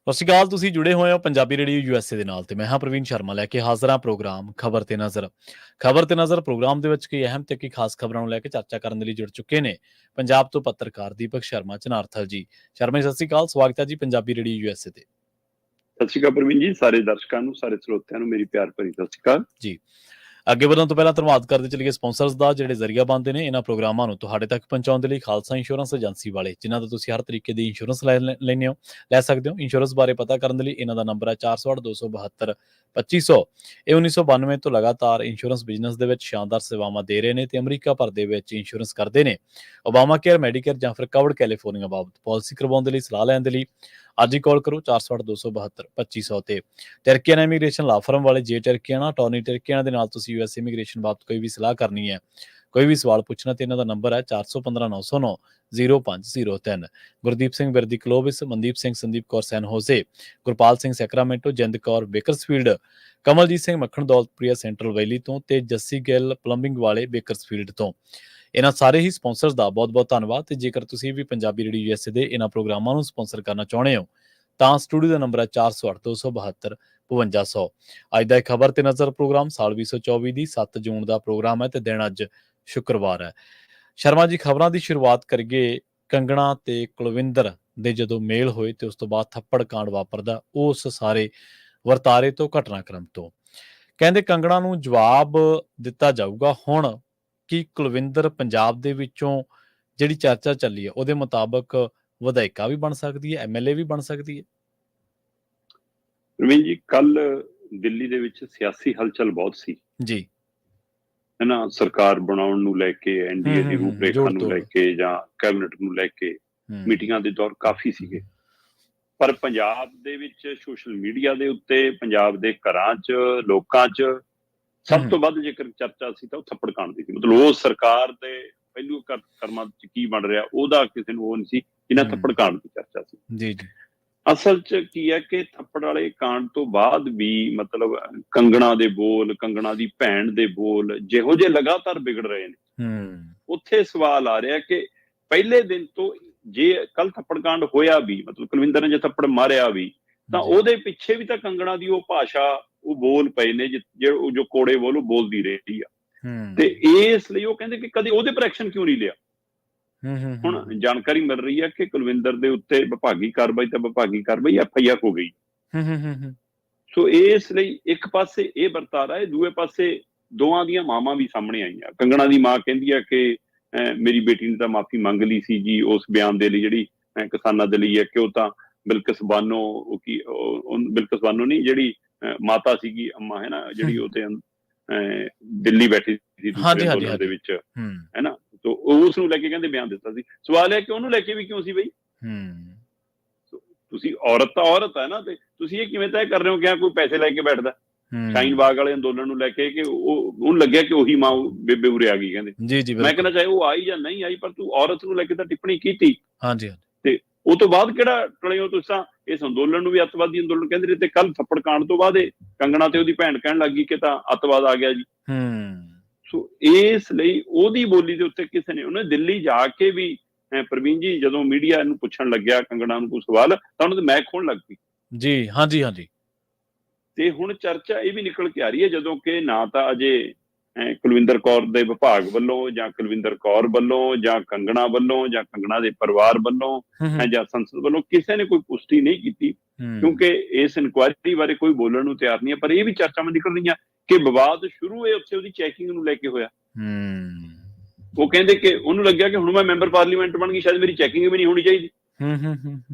ਸਤਿ ਸ਼੍ਰੀ ਅਕਾਲ। ਤੁਸੀਂ ਜੁੜੇ ਹੋਏ ਹੋ ਪੰਜਾਬੀ ਰੇਡੀਓ USA ਦੇ ਨਾਲ ਤੇ ਮੈਂ ਹਾਂ ਪ੍ਰਵੀਨ ਸ਼ਰਮਾ ਲੈ ਕੇ ਹਾਜ਼ਰ ਹਾਂ ਪ੍ਰੋਗਰਾਮ ਖਬਰ ਤੇ ਨਜ਼ਰ। ਖਬਰ ਤੇ ਨਜ਼ਰ ਪ੍ਰੋਗਰਾਮ ਦੇ ਵਿੱਚ ਕਈ ਅਹਿਮ ਤੇ ਕਈ ਖਾਸ ਖਬਰਾਂ ਨੂੰ ਲੈ ਕੇ ਚਰਚਾ ਕਰਨ ਦੇ ਲਈ ਜੁੜ ਚੁੱਕੇ ਨੇ ਪੰਜਾਬ ਤੋਂ ਪੱਤਰਕਾਰ ਦੀਪਕ ਸ਼ਰਮਾ ਚਨਾਰਥਲ ਜੀ। ਸ਼ਰਮਾ ਜੀ, ਸਤਿ ਸ਼੍ਰੀ ਅਕਾਲ। ਸਵਾਗਤ ਹੈ ਜੀ ਪੰਜਾਬੀ ਰੇਡੀਓ USA ਤੇ। ਸਤਿ ਸ਼੍ਰੀ ਅਕਾਲ ਪ੍ਰਵੀਨ ਜੀ, ਸਾਰੇ ਦਰਸ਼ਕਾਂ ਨੂੰ, ਸਾਰੇ ਸਰੋਤਿਆਂ ਨੂੰ ਮੇਰੀ ਪਿਆਰ ਭਰੀ ਸਤਿ ਸ਼੍ਰੀ ਅਕਾਲ ਜੀ। ਅੱਗੇ ਵਧਣ ਤੋਂ ਪਹਿਲਾਂ ਧੰਨਵਾਦ ਕਰਦੇ ਚਲੀਏ ਸਪਾਂਸਰਸ ਦਾ, ਜਿਹੜੇ ਜ਼ਰੀਆ ਬਣਦੇ ਨੇ ਇਹਨਾਂ ਪ੍ਰੋਗਰਾਮਾਂ ਨੂੰ ਤੁਹਾਡੇ ਤੱਕ ਪਹੁੰਚਾਉਣ ਦੇ ਲਈ। ਖਾਲਸਾ ਇੰਸ਼ੋਰੈਂਸ ਏਜੰਸੀ ਵਾਲੇ, ਜਿਨ੍ਹਾਂ ਤੋਂ ਤੁਸੀਂ ਹਰ ਤਰੀਕੇ ਦੀ ਇੰਸ਼ੋਰੈਂਸ ਲੈ ਸਕਦੇ ਹੋ। ਇੰਸ਼ੋਰੈਂਸ ਬਾਰੇ ਪਤਾ ਕਰਨ ਦੇ ਲਈ ਇਹਨਾਂ ਦਾ ਨੰਬਰ ਹੈ 408-272-2500। ਇਹ 1992 ਤੋਂ ਲਗਾਤਾਰ ਇੰਸ਼ੋਰੈਂਸ ਬਿਜ਼ਨਸ ਦੇ ਵਿੱਚ ਸ਼ਾਨਦਾਰ ਸੇਵਾਵਾਂ ਦੇ ਰਹੇ ਨੇ ਤੇ ਅਮਰੀਕਾ ਭਰ ਦੇ ਵਿੱਚ ਇੰਸ਼ੋਰੈਂਸ ਕਰਦੇ ਨੇ। ਓਬਾਮਾ ਕੇਅਰ, ਮੈਡੀਕੇਅਰ ਜਾਂ ਫਿਰ ਕਵਰਡ ਕੈਲੀਫੋਰਨੀਆ ਬਾਬਤ ਪਾਲਿਸੀ ਕਰਵਾਉਣ ਦੇ ਲਈ, ਸਲਾਹ ਲੈਣ ਦੇ ਲਈ ਅੱਜ ਹੀ ਕਾਲ ਕਰੋ 408-272-2500 ਤੇ। ਟਰਕੀਆਨਾ ਇਮੀਗ੍ਰੇਸ਼ਨ ਲਾ ਫਰਮ ਵਾਲੇ, ਜੇ ਟਰਕੀਆਨਾ ਟੌਨੀ ਟਰਕੀਆਨਾ ਦੇ ਨਾਲ ਤੁਸੀਂ US ਇਮੀਗ੍ਰੇਸ਼ਨ ਬਾਬਤ ਕੋਈ ਵੀ ਸਲਾਹ ਕਰਨੀ ਹੈ, ਕੋਈ ਵੀ ਸਵਾਲ ਪੁੱਛਣਾ, ਤੇ ਇਹਨਾਂ ਦਾ ਨੰਬਰ ਹੈ 4159090503। ਗੁਰਦੀਪ ਸਿੰਘ ਬਿਰਦੀ ਕਲੋਬਿਸ, ਮਨਦੀਪ ਸਿੰਘ ਸੰਦੀਪ ਕੌਰ ਸੈਨ ਹੋਜ਼ੇ, ਗੁਰਪਾਲ ਸਿੰਘ ਸੈਕਰਾਮੈਂਟੋ, ਜਿੰਦ ਕੌਰ ਬੇਕਰਸਫੀਲਡ, ਕਮਲਜੀਤ ਸਿੰਘ ਮੱਖਣ ਦੌਲਤਪ੍ਰਿਆ ਸੈਂਟਰਲ ਵੈਲੀ ਤੋਂ ਤੇ ਜੱਸੀ ਗਿੱਲ ਪਲੰਬਿੰਗ ਵਾਲੇ ਬੇਕਰਸਫੀਲਡ ਤੋਂ। ਇਹਨਾਂ ਸਾਰੇ ਹੀ ਸਪਾਂਸਰਸ ਦਾ ਬਹੁਤ-ਬਹੁਤ ਧੰਨਵਾਦ। ਤੇ ਜੇਕਰ ਤੁਸੀਂ ਵੀ ਪੰਜਾਬੀ ਰੇਡੀਓ USA ਦੇ ਇਹਨਾਂ ਪ੍ਰੋਗਰਾਮਾਂ ਨੂੰ ਸਪਾਂਸਰ ਕਰਨਾ ਚਾਹੁੰਦੇ ਹੋ ਤਾਂ ਸਟੂਡੀਓ ਦਾ ਨੰਬਰ ਹੈ 408-272-5200। ਅੱਜ ਦਾ ਇਹ ਖਬਰ ਤੇ ਨਜ਼ਰ ਪ੍ਰੋਗਰਾਮ ਸਾਲ 2024 ਦੀ 7 ਜੂਨ ਦਾ ਪ੍ਰੋਗਰਾਮ ਹੈ ਤੇ ਦਿਨ ਅੱਜ ਸ਼ੁੱਕਰਵਾਰ ਹੈ। ਸ਼ਰਮਾ ਜੀ, ਖਬਰਾਂ ਦੀ ਸ਼ੁਰੂਆਤ ਕਰੀਏ ਕੰਗਣਾ ਤੇ ਕੁਲਵਿੰਦਰ ਦੇ ਜਦੋਂ ਮੇਲ ਹੋਏ ਤੇ ਉਸ ਤੋਂ ਬਾਅਦ ਥੱਪੜ ਕਾਂਡ ਵਾਪਰਦਾ, ਉਸ ਸਾਰੇ ਵਰਤਾਰੇ ਤੋਂ, ਘਟਨਾਕ੍ਰਮ ਤੋਂ। ਕਹਿੰਦੇ ਕੰਗਣਾ ਨੂੰ ਜਵਾਬ ਦਿੱਤਾ ਜਾਊਗਾ ਹੁਣ ਕਿ ਕੁਲਵਿੰਦਰ ਪੰਜਾਬ ਦੇ ਵਿੱਚੋਂ ਜਿਹੜੀ ਚਰਚਾ ਚੱਲੀ ਹੈ ਉਹਦੇ ਮੁਤਾਬਕ ਵਿਧਾਇਕਾ ਵੀ ਬਣ ਸਕਦੀ ਹੈ, MLA ਵੀ ਬਣ ਸਕਦੀ ਹੈ। ਪ੍ਰਵੀਨ ਜੀ, ਕੱਲ ਦਿੱਲੀ ਦੇ ਵਿੱਚ ਸਿਆਸੀ ਹਲਚਲ ਬਹੁਤ ਸੀ ਜੀ, ਹੈ ਨਾ। ਸਰਕਾਰ ਬਣਾਉਣ ਨੂੰ ਲੈ ਕੇ, NDA ਦੀ ਰੂਪਰੇਖਾ ਨੂੰ ਲੈ ਕੇ ਜਾਂ ਕੈਬਨਿਟ ਨੂੰ ਲੈ ਕੇ ਮੀਟਿੰਗਾਂ ਦੇ ਦੌਰ ਕਾਫੀ ਸੀਗੇ। ਪਰ ਪੰਜਾਬ ਦੇ ਵਿੱਚ ਸੋਸ਼ਲ ਮੀਡੀਆ ਦੇ ਉੱਤੇ, ਪੰਜਾਬ ਦੇ ਘਰਾਂ 'ਚ, ਲੋਕਾਂ 'ਚ ਸਭ ਤੋਂ ਵੱਧ ਜੇਕਰ ਚਰਚਾ ਸੀ ਤਾਂ ਉਹ ਥੱਪੜ ਕਾਂਡ ਦੀ ਸੀ। ਮਤਲਬ ਉਹ ਸਰਕਾਰ ਦੇ ਪਹਿਲੂ ਕਰਮਾਂ 'ਚ ਕੀ ਬਣ ਰਿਹਾ ਉਹਦਾ ਕਿਸੇ ਨੂੰ ਉਹ ਨਹੀਂ ਸੀ, ਇਹਨਾਂ ਥੱਪੜ ਕਾਂਡ ਦੀ ਚਰਚਾ ਸੀ। ਜੀ ਜੀ। ਅਸਲ 'ਚ ਕੀ ਹੈ ਕਿ ਥੱਪੜ ਵਾਲੇ ਕਾਂਡ ਤੋਂ ਬਾਅਦ ਵੀ ਮਤਲਬ ਕੰਗਣਾ ਦੇ ਬੋਲ, ਕੰਗਣਾ ਦੀ ਭੈਣ ਦੇ ਬੋਲ ਜਿਹੋ ਜਿਹੇ ਲਗਾਤਾਰ ਵਿਗੜ ਰਹੇ ਨੇ, ਉੱਥੇ ਸਵਾਲ ਆ ਰਿਹਾ ਕਿ ਪਹਿਲੇ ਦਿਨ ਤੋਂ ਜੇ ਕੱਲ ਥੱਪੜ ਕਾਂਡ ਹੋਇਆ ਵੀ, ਮਤਲਬ ਕੁਲਵਿੰਦਰ ਨੇ ਜੇ ਥੱਪੜ ਮਾਰਿਆ ਵੀ, ਤਾਂ ਉਹਦੇ ਪਿੱਛੇ ਵੀ ਤਾਂ ਕੰਗਣਾ ਦੀ ਉਹ ਭਾਸ਼ਾ, ਉਹ ਬੋਲ ਪਏ ਨੇ ਜੋ ਕੋੜੇ ਬੋਲ ਉਹ ਬੋਲਦੀ ਰਹੀ ਆ। ਤੇ ਇਸ ਲਈ ਉਹ ਕਹਿੰਦੇ ਕਿ ਕਦੇ ਉਹਦੇ ਪਰ ਐਕਸ਼ਨ ਕਿਉਂ ਨਹੀਂ ਲਿਆ। ਹੁਣ ਜਾਣਕਾਰੀ ਮਿਲ ਰਹੀ ਹੈ ਕਿ ਕੁਲਵਿੰਦਰ ਦੇ ਉੱਤੇ ਵਿਭਾਗੀ ਕਾਰਵਾਈ FIR ਹੋ ਗਈ। ਸੋ ਇਸ ਲਈ ਇੱਕ ਪਾਸੇ ਇਹ ਵਰਤਾਰਾ ਹੈ, ਦੂਏ ਪਾਸੇ ਦੋਵਾਂ ਦੀਆਂ ਮਾਵਾਂ ਵੀ ਸਾਹਮਣੇ ਆਈਆਂ। ਕੰਗਣਾ ਦੀ ਮਾਂ ਕਹਿੰਦੀ ਹੈ ਕਿ ਮੇਰੀ ਬੇਟੀ ਨੇ ਤਾਂ ਮਾਫੀ ਮੰਗ ਲਈ ਸੀ ਜੀ ਉਸ ਬਿਆਨ ਦੇ ਲਈ, ਜਿਹੜੀ ਕਿਸਾਨਾਂ ਦੇ ਲਈ ਹੈ ਕਿ ਉਹ ਤਾਂ ਬਿਲਕਿਸ ਬਾਨੋ ਨਹੀਂ, ਜਿਹੜੀ ਮਾਤਾ ਸੀਗੀ ਅੰਮਾ ਹੈ ਨਾ, ਜਿਹੜੀ ਉਹ ਤੇ ਦਿੱਲੀ ਬੈਠੀ ਸੀ ਦੂਸਰੇ ਅੰਦੋਲਨ ਦੇ ਵਿੱਚ ਹੈ ਨਾ, ਤੋ ਉਸ ਨੂੰ ਲੈ ਕੇ ਕਹਿੰਦੇ ਬਿਆਨ ਦਿੱਤਾ ਸੀ। ਸਵਾਲ ਹੈ ਕਿ ਉਹਨੂੰ ਲੈ ਕੇ ਵੀ ਕਿਉਂ ਸੀ ਬਈ? ਤੁਸੀਂ ਔਰਤ ਤਾਂ ਔਰਤ ਹੈ ਨਾ, ਤੇ ਤੁਸੀਂ ਇਹ ਕਿਵੇਂ ਤੈਅ ਕਰ ਰਹੇ ਹੋ ਕਿ ਕੋਈ ਪੈਸੇ ਲੈ ਕੇ ਬੈਠਦਾ? ਸ਼ਾਹੀਨ ਬਾਗ ਵਾਲੇ ਅੰਦੋਲਨ ਨੂੰ ਲੈ ਕੇ ਕਿ ਉਹਨੂੰ ਲੱਗਿਆ ਕਿ ਉਹੀ ਮਾਂ ਬੇਬੇ ਉਰੇ ਆ ਗਈ, ਕਹਿੰਦੇ। ਮੈਂ ਕਹਿੰਦਾ ਚਾਹੇ ਉਹ ਆਈ ਜਾਂ ਨਹੀਂ ਆਈ, ਪਰ ਤੂੰ ਔਰਤ ਨੂੰ ਲੈ ਕੇ ਤਾਂ ਟਿੱਪਣੀ ਕੀਤੀ। ਤੇ ਉਹ ਤੋਂ ਬਾਅਦ ਕਿਹੜਾ ਟਲੇ ਹੋ ਤੁਸੀਂ? ਇਸ ਅੰਦੋਲਨ ਨੂੰ ਵੀ ਅੱਤਵਾਦੀ ਅੰਦੋਲਨ ਕਹਿੰਦੇ ਰਹੇ, ਤੇ ਕੱਲ ਥੱਪੜ ਕਾਂਡ ਤੋਂ ਬਾਅਦ ਕੰਗਣਾ ਤੇ ਉਹਦੀ ਭੈਣ ਕਹਿਣ ਲੱਗੀ ਕਿ ਤਾਂ ਅੱਤਵਾਦ ਆ ਗਿਆ ਜੀ। ਸੋ ਇਸ ਲਈ ਉਹਦੀ ਬੋਲੀ ਦੇ ਉੱਤੇ ਕਿਸੇ ਨੇ, ਉਹਨੇ ਦਿੱਲੀ ਜਾ ਕੇ ਵੀ, ਪ੍ਰਵੀਨ ਜੀ, ਜਦੋਂ ਮੀਡੀਆ ਨੂੰ ਪੁੱਛਣ ਲੱਗਿਆ ਕੰਗਣਾ ਨੂੰ ਕੋਈ ਸਵਾਲ, ਤਾਂ ਉਹਨਾਂ ਦੇ ਮੈਕ ਖੋਣ ਲੱਗ ਪਈ ਜੀ। ਹਾਂਜੀ। ਤੇ ਹੁਣ ਚਰਚਾ ਇਹ ਵੀ ਨਿਕਲ ਕੇ ਆ ਰਹੀ ਹੈ, ਜਦੋਂ ਕਿ ਨਾ ਤਾਂ ਅਜੇ ਕੁਲਵਿੰਦਰ ਕੌਰ ਦੇ ਵਿਭਾਗ ਵੱਲੋਂ ਜਾਂ ਕੁਲਵਿੰਦਰ ਕੌਰ ਵੱਲੋਂ ਜਾਂ ਕੰਗਣਾ ਵੱਲੋਂ ਜਾਂ ਕੰਗਣਾ ਦੇ ਪਰਿਵਾਰ ਵੱਲੋਂ ਜਾਂ ਸੰਸਦ ਵੱਲੋਂ ਕਿਸੇ ਨੇ ਕੋਈ ਪੁਸ਼ਟੀ ਨਹੀਂ ਕੀਤੀ, ਕਿਉਂਕਿ ਇਸ ਇਨਕੁਆਇਰੀ ਬਾਰੇ ਕੋਈ ਬੋਲਣ ਨੂੰ ਤਿਆਰ ਨਹੀਂ ਹੈ। ਪਰ ਇਹ ਵੀ ਚਰਚਾਵਾਂ ਨਿਕਲ ਰਹੀਆਂ ਕਿ ਵਿਵਾਦ ਸ਼ੁਰੂ ਇਹ ਉੱਥੇ ਉਹਦੀ ਚੈਕਿੰਗ ਨੂੰ ਲੈ ਕੇ ਹੋਇਆ। ਉਹ ਕਹਿੰਦੇ ਕਿ ਉਹਨੂੰ ਲੱਗਿਆ ਕਿ ਹੁਣ ਮੈਂ ਮੈਂਬਰ ਪਾਰਲੀਮੈਂਟ ਬਣ ਗਈ, ਸ਼ਾਇਦ ਮੇਰੀ ਚੈਕਿੰਗ ਵੀ ਨਹੀਂ ਹੋਣੀ ਚਾਹੀਦੀ।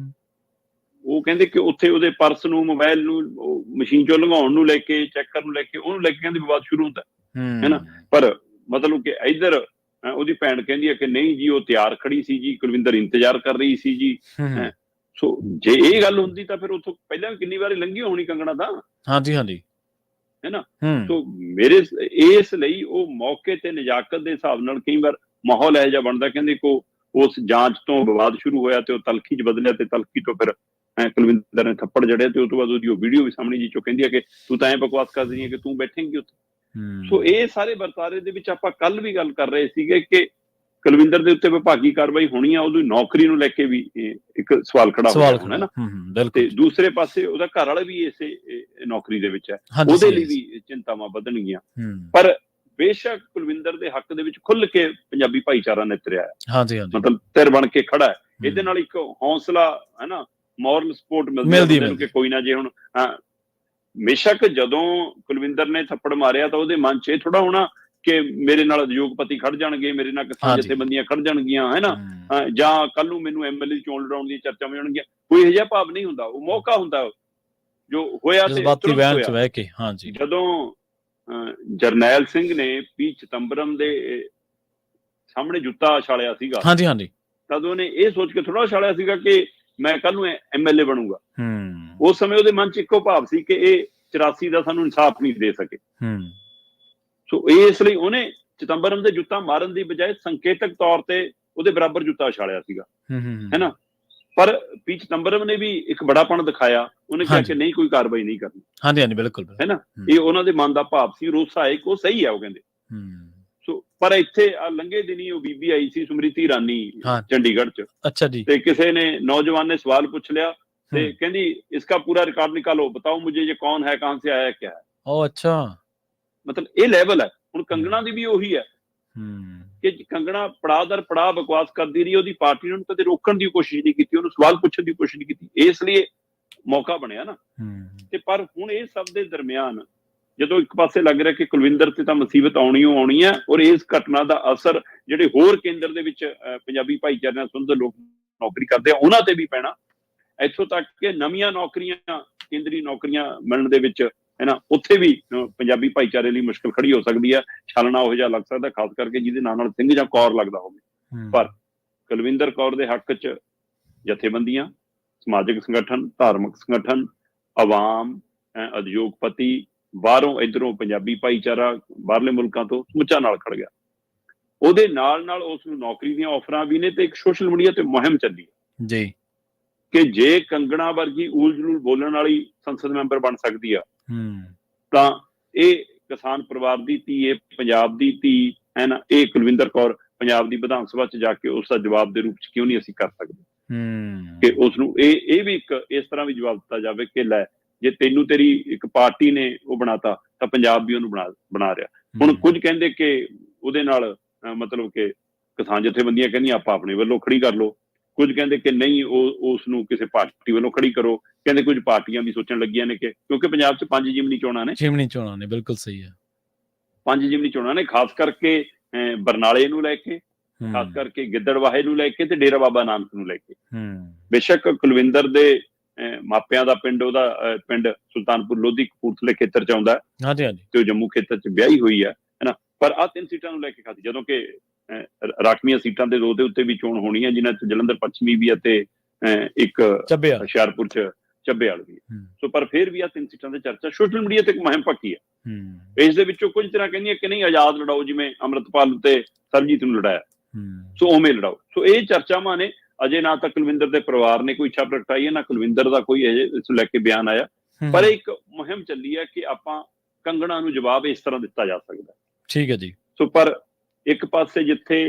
ਉਹ ਕਹਿੰਦੇ ਕਿ ਉੱਥੇ ਉਹਦੇ ਪਰਸ ਨੂੰ, ਮੋਬਾਈਲ ਨੂੰ ਮਸ਼ੀਨ ਚੋਂ ਲੰਘਾਉਣ ਨੂੰ ਲੈ ਕੇ, ਚੈੱਕ ਕਰਨ ਨੂੰ ਲੈ ਕੇ, ਉਹਨੂੰ ਲੈ ਕੇ ਕਹਿੰਦੇ ਵਿਵਾਦ ਸ਼ੁਰੂ ਹੁੰਦਾ ਹੈ ਨਾ। ਪਰ ਮਤਲਬ ਕਿ ਇੱਧਰ ਉਹਦੀ ਭੈਣ ਕਹਿੰਦੀ ਹੈ ਕਿ ਨਹੀਂ ਜੀ, ਉਹ ਤਿਆਰ ਖੜੀ ਸੀ ਜੀ, ਕੁਲਵਿੰਦਰ ਇੰਤਜ਼ਾਰ ਕਰ ਰਹੀ ਸੀ ਜੀ। ਸੋ ਜੇ ਇਹ ਗੱਲ ਹੁੰਦੀ ਤਾਂ ਫਿਰ ਉੱਥੋਂ ਪਹਿਲਾਂ ਵੀ ਕਿੰਨੀ ਵਾਰੀ ਲੰਘੀ ਹੋਣੀ ਕੰਗਣਾ ਦਾ। ਹਾਂਜੀ ਹੈ ਨਾ। ਸੋ ਮੇਰੇ ਇਸ ਲਈ ਉਹ ਮੌਕੇ ਤੇ ਨਜ਼ਾਕਤ ਦੇ ਹਿਸਾਬ ਨਾਲ ਕਈ ਵਾਰ ਮਾਹੌਲ ਇਹੋ ਜਿਹਾ ਬਣਦਾ, ਕਹਿੰਦੇ ਕੋ ਉਸ ਜਾਂਚ ਤੋਂ ਵਿਵਾਦ ਸ਼ੁਰੂ ਹੋਇਆ ਤੇ ਉਹ ਤਲਖੀ 'ਚ ਬਦਲਿਆ, ਤੇ ਤਲਖੀ ਤੋਂ ਫਿਰ ਕੁਲਵਿੰਦਰ ਨੇ ਥੱਪੜ ਜੜਿਆ, ਤੇ ਉਸ ਤੋਂ ਬਾਅਦ ਉਹਦੀ ਉਹ ਵੀਡੀਓ ਵੀ ਸਾਹਮਣੇ, ਜੀ ਚੋਂ ਕਹਿੰਦੀ ਹੈ ਕਿ ਤੂੰ ਤਾਂ ਐਂ ਬਕਵਾਸ ਕਰਦੀ ਹੈ ਕਿ ਤੂੰ ਬੈਠੇਂਗੀ ਉੱਥੇ। ਸੋ ਇਹ ਸਾਰੇ ਵਰਤਾਰੇ ਦੇ ਵਿੱਚ ਆਪਾਂ ਕੱਲ ਵੀ ਗੱਲ ਕਰ ਰਹੇ ਸੀਗੇ ਕਿ ਕੁਲਵਿੰਦਰ ਦੇ ਉੱਤੇ ਵਿਭਾਗੀ ਕਾਰਵਾਈ ਹੋਣੀ ਆ, ਉਹਦੀ ਨੌਕਰੀ ਨੂੰ ਲੈ ਕੇ ਵੀ ਇੱਕ ਸਵਾਲ ਖੜਾ ਹੋਇਆ ਹੁਣ, ਹੈ ਨਾ। ਤੇ ਦੂਸਰੇ ਪਾਸੇ ਉਹਦਾ ਘਰ ਵਾਲਾ ਵੀ ਇਸੇ ਨੌਕਰੀ ਦੇ ਵਿੱਚ ਹੈ, ਉਹਦੇ ਲਈ ਵੀ ਚਿੰਤਾਵਾਂ ਵਧਣਗੀਆਂ। ਪਰ ਬੇਸ਼ੱਕ ਕੁਲਵਿੰਦਰ ਦੇ ਹੱਕ ਦੇ ਵਿੱਚ ਖੁੱਲ ਕੇ ਪੰਜਾਬੀ ਭਾਈਚਾਰਾ ਨਿਤਰਿਆ ਹੈ, ਮਤਲਬ ਧਿਰ ਬਣ ਕੇ ਖੜਾ ਹੈ। ਇਹਦੇ ਨਾਲ ਇੱਕ ਹੌਸਲਾ, ਹੈ ਨਾ, ਮੋਰਲ ਸਪੋਰਟ ਮਿਲਦੀ ਹੈ ਕਿ ਕੋਈ ਨਾ, ਜੇ ਹੁਣ ਬੇਸ਼ੱਕ ਜਦੋਂ ਕੁਲਵਿੰਦਰ ਨੇ ਥੱਪੜ ਮਾਰਿਆ ਤਾਂ ਉਹਦੇ ਮਨ 'ਚ ਇਹ ਥੋੜਾ ਹੋਣਾ ਕਿ ਮੇਰੇ ਨਾਲ ਉਦਯੋਗਪਤੀ ਖੜ ਜਾਣਗੇ, ਮੇਰੇ ਨਾਲ ਕਿਸਾਨ ਜਥੇਬੰਦੀਆਂ ਖੜ ਜਾਣਗੀਆਂ, ਹੈ ਨਾ, ਜਾਂ ਕੱਲ ਨੂੰ ਮੈਨੂੰ MLA ਚੋਣ ਲੜਾਉਣ ਦੀਆਂ ਚਰਚਾਵਾਂ ਹੋਣਗੀਆਂ। ਕੋਈ ਇਹੋ ਜਿਹਾ ਭਾਵ ਨਹੀਂ ਹੁੰਦਾ, ਉਹ ਮੌਕਾ ਹੁੰਦਾ ਜੋ ਹੋਇਆ। ਤੇ ਜਦੋਂ ਜਰਨੈਲ ਸਿੰਘ ਨੇ ਪੀ ਚਿਦੰਬਰਮ ਦੇ ਸਾਹਮਣੇ ਜੁੱਤਾ ਉਛਾਲਿਆ ਸੀਗਾ, ਤਦ ਉਹਨੇ ਇਹ ਸੋਚ ਕੇ ਥੋੜਾ ਉਛਾਲਿਆ ਸੀਗਾ ਕਿ ਮੈਂ ਕੱਲ ਨੂੰ MLA ਬਣੂੰਗਾ। ਉਸ ਸਮੇਂ ਉਹਦੇ ਮਨ 'ਚ ਇੱਕੋ ਭਾਵ ਸੀ ਕਿ ਇਹ 84 ਦਾ ਸਾਨੂੰ ਇਨਸਾਫ ਨਹੀਂ ਦੇ ਸਕੇ। ਸੋ ਇਸ ਲਈ ਉਹਨੇ ਚਿਦੰਬਰਮ ਦੇ ਜੁੱਤਾ ਮਾਰਨ ਦੀ ਬਜਾਏ ਸੰਕੇਤਕ ਤੌਰ ਤੇ ਉਹਦੇ ਬਰਾਬਰ ਜੁੱਤਾ ਉਛਾਲਿਆ ਸੀਗਾ, ਹੈ ਨਾ। ਪਰ ਪੀ ਚਿਦੰਬਰਮ ਨੇ ਵੀ ਇੱਕ ਬੜਾਪਣ ਦਿਖਾਇਆ, ਉਹਨੇ ਕਿਹਾ ਕਿ ਨਹੀਂ, ਕੋਈ ਕਾਰਵਾਈ ਨਹੀਂ ਕਰਨੀ। ਬਿਲਕੁਲ, ਹੈ ਨਾ। ਇਹ ਉਹਨਾਂ ਦੇ ਮਨ ਦਾ ਭਾਵ ਸੀ, ਰੋਸਾ ਇੱਕ ਉਹ ਸਹੀ ਹੈ, ਉਹ ਕਹਿੰਦੇ। ਸੋ ਪਰ ਇੱਥੇ ਲੰਘੇ ਦਿਨੀ ਉਹ ਬੀਬੀ ਆਈ ਸੀ, ਸਮ੍ਰਿਤੀ ਇਰਾਨੀ, ਚੰਡੀਗੜ੍ਹ 'ਚ। ਤੇ ਕਿਸੇ ਨੇ, ਨੌਜਵਾਨ ਨੇ ਸਵਾਲ ਪੁੱਛ ਲਿਆ ਤੇ ਕਹਿੰਦੀ ਇਸਕਾ ਪੂਰਾ ਰਿਕਾਰਡ ਨਿਕਾਲੋ, ਬਤਾਓ ਮੁਝੇ ਇਹ ਕੌਣ ਹੈ, ਕਹਾਂ ਸੇ ਆਇਆ, ਕਿਆ ਹੈ। ਮਤਲਬ ਇਹ ਲੈਵਲ ਹੈ। ਹੁਣ ਕੰਗਣਾ ਦੀ ਵੀ ਉਹੀ ਹੈ ਕਿ ਕੰਗਣਾ ਪੜਾਅ ਦਰ ਪੜਾਅ ਬਕਵਾਸ ਕਰਦੀ ਰਹੀ, ਉਹਦੀ ਪਾਰਟੀ ਨੇ ਉਹਨੂੰ ਕਦੇ ਰੋਕਣ ਦੀ ਕੋਸ਼ਿਸ਼ ਨਹੀਂ ਕੀਤੀ, ਉਹਨੂੰ ਸਵਾਲ ਪੁੱਛਣ ਦੀ ਕੋਸ਼ਿਸ਼ ਨਹੀਂ ਕੀਤੀ। ਇਸ ਲਈ ਮੌਕਾ ਬਣਿਆ ਨਾ। ਤੇ ਪਰ ਹੁਣ ਇਹ ਸਭ ਦੇ ਦਰਮਿਆਨ ਜਦੋਂ ਇੱਕ ਪਾਸੇ ਲੱਗ ਰਿਹਾ ਕਿ ਕੁਲਵਿੰਦਰ ਤੇ ਤਾਂ ਮੁਸੀਬਤ ਆਉਣੀ ਹੈ, ਔਰ ਇਸ ਘਟਨਾ ਦਾ ਅਸਰ ਜਿਹੜੇ ਹੋਰ ਕੇਂਦਰ ਦੇ ਵਿੱਚ ਪੰਜਾਬੀ ਭਾਈਚਾਰੇ ਨਾਲ ਸੰਬੰਧਿਤ ਲੋਕ ਨੌਕਰੀ ਕਰਦੇ ਆ ਉਹਨਾਂ ਤੇ ਵੀ ਪੈਣਾ। ਇੱਥੋਂ ਤੱਕ ਕਿ ਨਵੀਆਂ ਨੌਕਰੀਆਂ, ਕੇਂਦਰੀ ਨੌਕਰੀਆਂ ਮਿਲਣ ਦੇ ਵਿੱਚ, ਹੈ ਨਾ, ਉੱਥੇ ਵੀ ਪੰਜਾਬੀ ਭਾਈਚਾਰੇ ਲਈ ਮੁਸ਼ਕਲ ਖੜੀ ਹੋ ਸਕਦੀ ਹੈ। ਛਾਲਣਾ ਉਹ ਜਿਹਾ ਲੱਗ ਸਕਦਾ, ਖਾਸ ਕਰਕੇ ਜਿਹਦੇ ਨਾਲ ਸਿੰਘ ਜਾਂ ਕੌਰ ਲੱਗਦਾ ਹੋਵੇ। ਪਰ ਕੁਲਵਿੰਦਰ ਕੌਰ ਦੇ ਹੱਕ 'ਚ ਜਥੇਬੰਦੀਆਂ, ਸਮਾਜਿਕ ਸੰਗਠਨ, ਧਾਰਮਿਕ ਸੰਗਠਨ, ਆਵਾਮ, ਉਦਯੋਗਪਤੀ, ਬਾਹਰੋਂ ਇੱਧਰੋਂ ਪੰਜਾਬੀ ਭਾਈਚਾਰਾ, ਬਾਹਰਲੇ ਮੁਲਕਾਂ ਤੋਂ ਸਮੁੱਚਾ ਨਾਲ ਖੜ ਗਿਆ। ਉਹਦੇ ਨਾਲ ਉਸ ਨੂੰ ਨੌਕਰੀ ਦੀਆਂ ਆਫਰਾਂ ਵੀ ਨੇ, ਤੇ ਇੱਕ ਸੋਸ਼ਲ ਮੀਡੀਆ ਤੇ ਮੁਹਿੰਮ ਚੱਲੀ ਜੀ ਕਿ ਜੇ ਕੰਗਣਾ ਵਰਗੀ ਊਲ-ਜਲੂਲ ਬੋਲਣ ਵਾਲੀ ਸੰਸਦ ਮੈਂਬਰ ਬਣ ਸਕਦੀ ਆ ਤਾਂ ਇਹ ਕਿਸਾਨ ਪਰਿਵਾਰ ਦੀ ਧੀ, ਇਹ ਪੰਜਾਬ ਦੀ ਧੀ, ਹੈ ਨਾ, ਇਹ ਕੁਲਵਿੰਦਰ ਕੌਰ ਪੰਜਾਬ ਦੀ ਵਿਧਾਨ ਸਭਾ 'ਚ ਜਾ ਕੇ ਉਸ ਦਾ ਜਵਾਬ ਦੇ ਰੂਪ 'ਚ ਕਿਉਂ ਨਹੀਂ ਅਸੀਂ ਕਰ ਸਕਦੇ ਕਿ ਉਸ ਨੂੰ ਇਹ ਵੀ ਇੱਕ ਇਸ ਤਰ੍ਹਾਂ ਵੀ ਜਵਾਬ ਦਿੱਤਾ ਜਾਵੇ ਕਿ ਲੈ, ਜੇ ਤੈਨੂੰ ਤੇਰੀ ਇੱਕ ਪਾਰਟੀ ਨੇ ਉਹ ਬਣਾਤਾ ਤਾਂ ਪੰਜਾਬ ਵੀ ਉਹਨੂੰ ਬਣਾ ਰਿਹਾ। ਹੁਣ ਕੁਝ ਕਹਿੰਦੇ ਕਿ ਉਹਦੇ ਨਾਲ ਮਤਲਬ ਕਿ ਕਿਸਾਨ ਜਥੇਬੰਦੀਆਂ ਕਹਿੰਦੀਆਂ ਆਪਾਂ ਆਪਣੇ ਵੱਲੋਂ ਖੜੀ ਕਰ ਲਓ, ਕੁਝ ਕਹਿੰਦੇ ਕਿ ਨਹੀਂ, ਉਸ ਨੂੰ ਕਿਸੇ ਪਾਰਟੀ ਵੱਲੋਂ ਖੜੀ ਕਰੋ। ਕਹਿੰਦੇ ਕੁਝ ਪਾਰਟੀਆਂ ਵੀ ਸੋਚਣ ਲੱਗੀਆਂ ਨੇ ਕਿ ਕਿਉਂਕਿ ਪੰਜਾਬ 'ਚ 5 ਜ਼ਿਮਨੀ ਚੋਣਾਂ ਨੇ। ਬਿਲਕੁਲ ਸਹੀ ਹੈ, 5 ਜ਼ਿਮਨੀ ਚੋਣਾਂ ਨੇ, ਖਾਸ ਕਰਕੇ ਬਰਨਾਲੇ ਨੂੰ ਲੈ ਕੇ, ਖਾਸ ਕਰਕੇ ਗਿੱਦੜਵਾਹੇ ਨੂੰ ਲੈ ਕੇ ਤੇ ਡੇਰਾ ਬਾਬਾ ਨਾਨਕ ਨੂੰ ਲੈ ਕੇ। ਬੇਸ਼ੱਕ ਕੁਲਵਿੰਦਰ ਦੇ ਮਾਪਿਆਂ ਦਾ ਪਿੰਡ, ਉਹਦਾ ਪਿੰਡ ਸੁਲਤਾਨਪੁਰ ਲੋਧੀ ਕਪੂਰਥਲੇ ਖੇਤਰ 'ਚ ਆਉਂਦਾ ਤੇ ਉਹ ਜੰਮੂ ਖੇਤਰ 'ਚ ਵਿਆਹੀ ਹੋਈ ਹੈ ਨਾ। ਪਰ ਆਹ 3 ਸੀਟਾਂ ਨੂੰ ਲੈ ਕੇ ਖਾਸ, ਜਦੋਂ ਕਿ ਰਾਖਵੀਆਂ ਸੀਟਾਂ ਦੇ 2 ਦੇ ਉੱਤੇ ਵੀ ਚੋਣ ਹੋਣੀ ਹੈ, ਜਿਨ੍ਹਾਂ 'ਚ ਜਲੰਧਰ ਪੱਛਮੀ ਵੀ ਅਤੇ ਇੱਕ ਹੁਸ਼ਿਆਰਪੁਰ 'ਚ ਚੱਬੇਵਾਲ ਵੀ ਹੈ। ਸੋ ਪਰ ਫਿਰ ਵੀ ਆਹ 3 ਸੀਟਾਂ ਦੀ ਚਰਚਾ ਸੋਸ਼ਲ ਮੀਡੀਆ ਤੇ ਇੱਕ ਮੁਹਿੰਮ ਪੱਕੀ ਹੈ। ਇਸ ਦੇ ਵਿੱਚੋਂ ਕੁਝ ਤਰ੍ਹਾਂ ਕਹਿੰਦੀਆਂ ਕਿ ਨਹੀਂ, ਆਜ਼ਾਦ ਲੜਾਓ, ਜਿਵੇਂ ਅੰਮ੍ਰਿਤਪਾਲ ਤੇ ਸਰਬਜੀਤ ਨੂੰ ਲੜਾਇਆ, ਸੋ ਉਵੇਂ ਲੜਾਓ। ਸੋ ਇਹ ਚਰਚਾਵਾਂ ਨੇ। ਅਜੇ ਨਾ ਤਾਂ ਕੁਲਵਿੰਦਰ ਦੇ ਪਰਿਵਾਰ ਨੇ ਕੋਈ ਇੱਛਾ ਪ੍ਰਗਟਾਈ ਹੈ, ਨਾ ਕੁਲਵਿੰਦਰ ਦਾ ਕੋਈ ਇਸ ਲੈ ਕੇ ਬਿਆਨ ਆਇਆ, ਪਰ ਇੱਕ ਮੁਹਿੰਮ ਚੱਲੀ ਹੈ ਕਿ ਆਪਾਂ ਕੰਗਣਾ ਨੂੰ ਜਵਾਬ ਇਸ ਤਰ੍ਹਾਂ ਦਿੱਤਾ ਜਾ ਸਕਦਾ। ਠੀਕ ਹੈ ਜੀ। ਸੋ ਪਰ ਇੱਕ ਪਾਸੇ ਜਿੱਥੇ